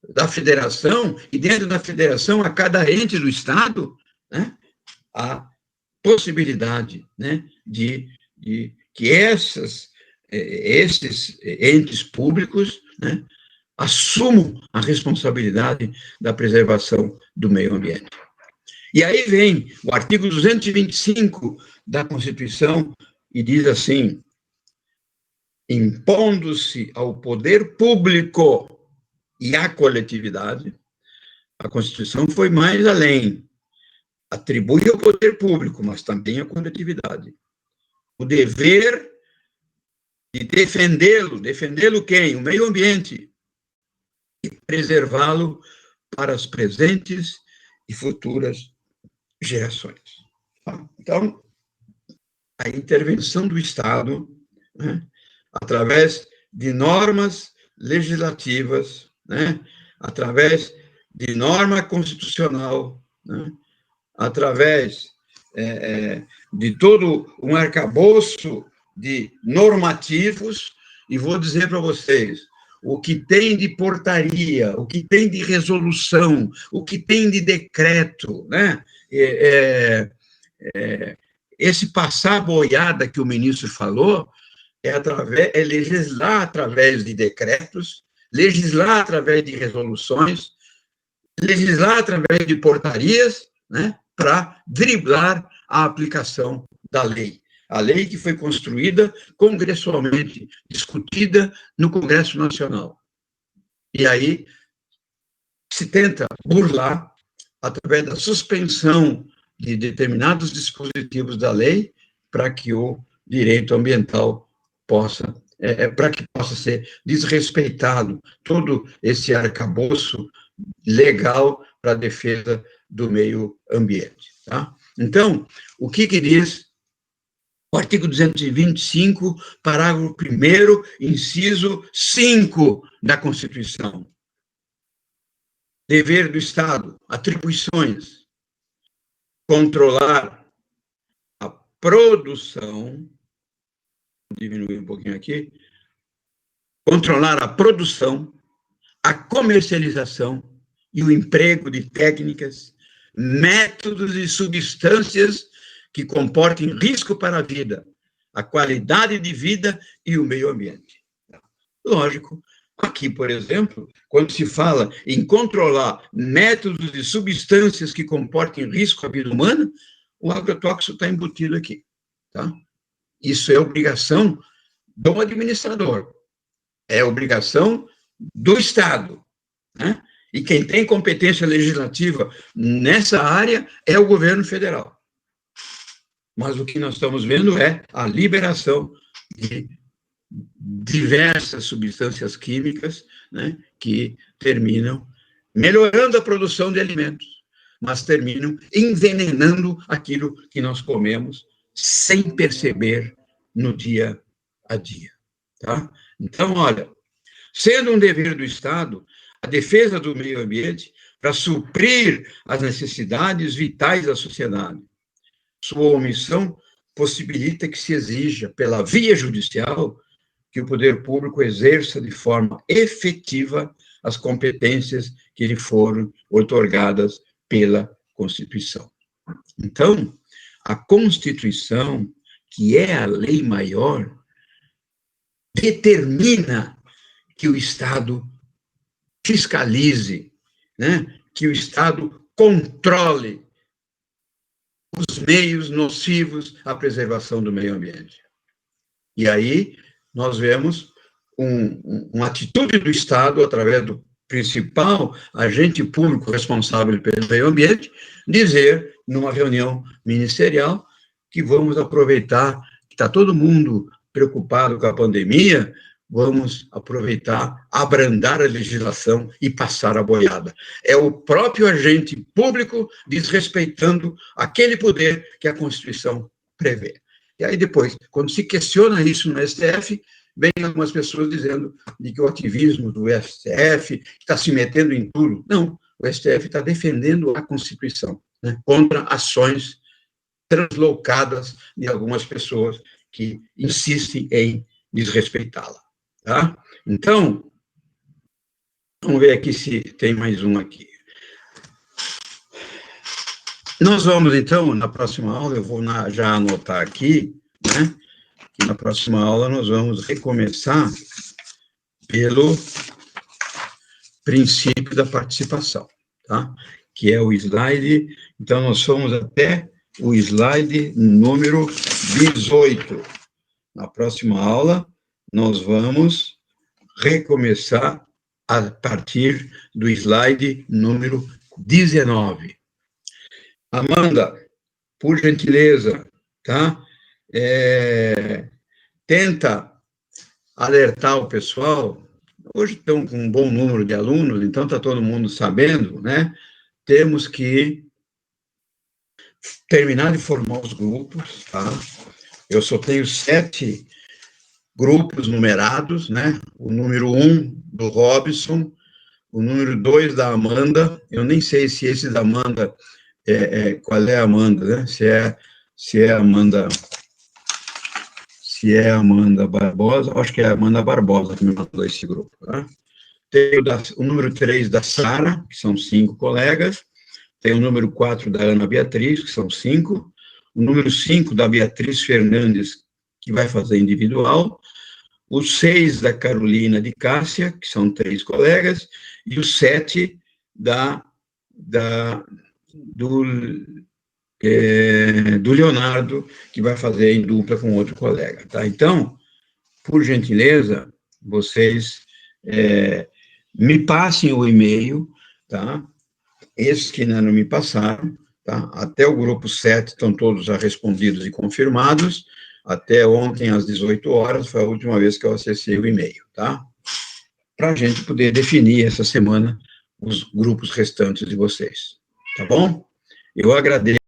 da federação, e dentro da federação, a cada ente do Estado, né, a possibilidade, né, de que esses entes públicos, né, assumam a responsabilidade da preservação do meio ambiente. E aí vem o artigo 225 da Constituição e diz assim: impondo-se ao poder público e à coletividade, a Constituição foi mais além, atribui ao poder público, mas também à coletividade, o dever de defendê-lo quem? O meio ambiente, e preservá-lo para as presentes e futuras gerações. Então, a intervenção do Estado, né, através de normas legislativas, né, através de norma constitucional, né, através de todo um arcabouço de normativos, e vou dizer para vocês, o que tem de portaria, o que tem de resolução, o que tem de decreto, né, esse passar boiada que o ministro falou, é legislar através de decretos, legislar através de resoluções, legislar através de portarias, né, para driblar a aplicação da lei. A lei que foi construída congressualmente, discutida no Congresso Nacional. E aí se tenta burlar, através da suspensão de determinados dispositivos da lei, para que o direito ambiental possa, para que possa ser desrespeitado todo esse arcabouço legal para a defesa do meio ambiente. Tá? Então, o que diz o artigo 225, parágrafo 1º, inciso 5 da Constituição? Dever do Estado, atribuições: controlar a produção, vou diminuir um pouquinho aqui, controlar a produção, a comercialização e o emprego de técnicas, métodos e substâncias que comportem risco para a vida, a qualidade de vida e o meio ambiente. Lógico, aqui, por exemplo, quando se fala em controlar métodos e substâncias que comportem risco à vida humana, o agrotóxico está embutido aqui. Tá? Isso é obrigação do administrador, é obrigação do Estado, né? E quem tem competência legislativa nessa área é o governo federal. Mas o que nós estamos vendo é a liberação de diversas substâncias químicas, né, que terminam melhorando a produção de alimentos, mas terminam envenenando aquilo que nós comemos sem perceber no dia a dia. Tá? Então, olha, sendo um dever do Estado a defesa do meio ambiente para suprir as necessidades vitais da sociedade, sua omissão possibilita que se exija, pela via judicial, que o poder público exerça de forma efetiva as competências que lhe foram outorgadas pela Constituição. Então, a Constituição, que é a lei maior, determina que o Estado fiscalize, né? Que o Estado controle os meios nocivos à preservação do meio ambiente. E aí nós vemos uma atitude do Estado, através do principal agente público responsável pelo meio ambiente, dizer, numa reunião ministerial, que vamos aproveitar que está todo mundo preocupado com a pandemia, vamos aproveitar, abrandar a legislação e passar a boiada. É o próprio agente público desrespeitando aquele poder que a Constituição prevê. E aí depois, quando se questiona isso no STF, vem algumas pessoas dizendo de que o ativismo do STF está se metendo em tudo. Não, o STF está defendendo a Constituição, né, contra ações translocadas de algumas pessoas que insistem em desrespeitá-la. Tá? Então, vamos ver aqui se tem mais um aqui. Nós vamos, então, na próxima aula, eu vou já anotar aqui, né, que na próxima aula nós vamos recomeçar pelo princípio da participação, tá? Que é o slide, então nós fomos até o slide número 18. Na próxima aula, nós vamos recomeçar a partir do slide número 19. Amanda, por gentileza, tá? Tenta alertar o pessoal. Hoje estão com um bom número de alunos, então está todo mundo sabendo, né? Temos que terminar de formar os grupos, tá? Eu só tenho 7 grupos numerados, né? O número 1 do Robson, o número 2 da Amanda, eu nem sei se esse da Amanda, qual é a Amanda, né? Se é a Amanda Barbosa, acho que é a Amanda Barbosa que me mandou esse grupo, tá? Tem o número 3 da Sara, que são 5 colegas, tem o número 4 da Ana Beatriz, que são 5, o número 5 da Beatriz Fernandes, que vai fazer individual, o 6 da Carolina de Cássia, que são 3 colegas, e o 7 do do Leonardo, que vai fazer em dupla com outro colega, tá? Então, por gentileza, vocês me passem o e-mail, tá? Esses que ainda não me passaram, tá? Até o grupo 7 estão todos já respondidos e confirmados. Até ontem, às 18 horas, foi a última vez que eu acessei o e-mail, tá? Para a gente poder definir essa semana os grupos restantes de vocês, tá bom? Eu agradeço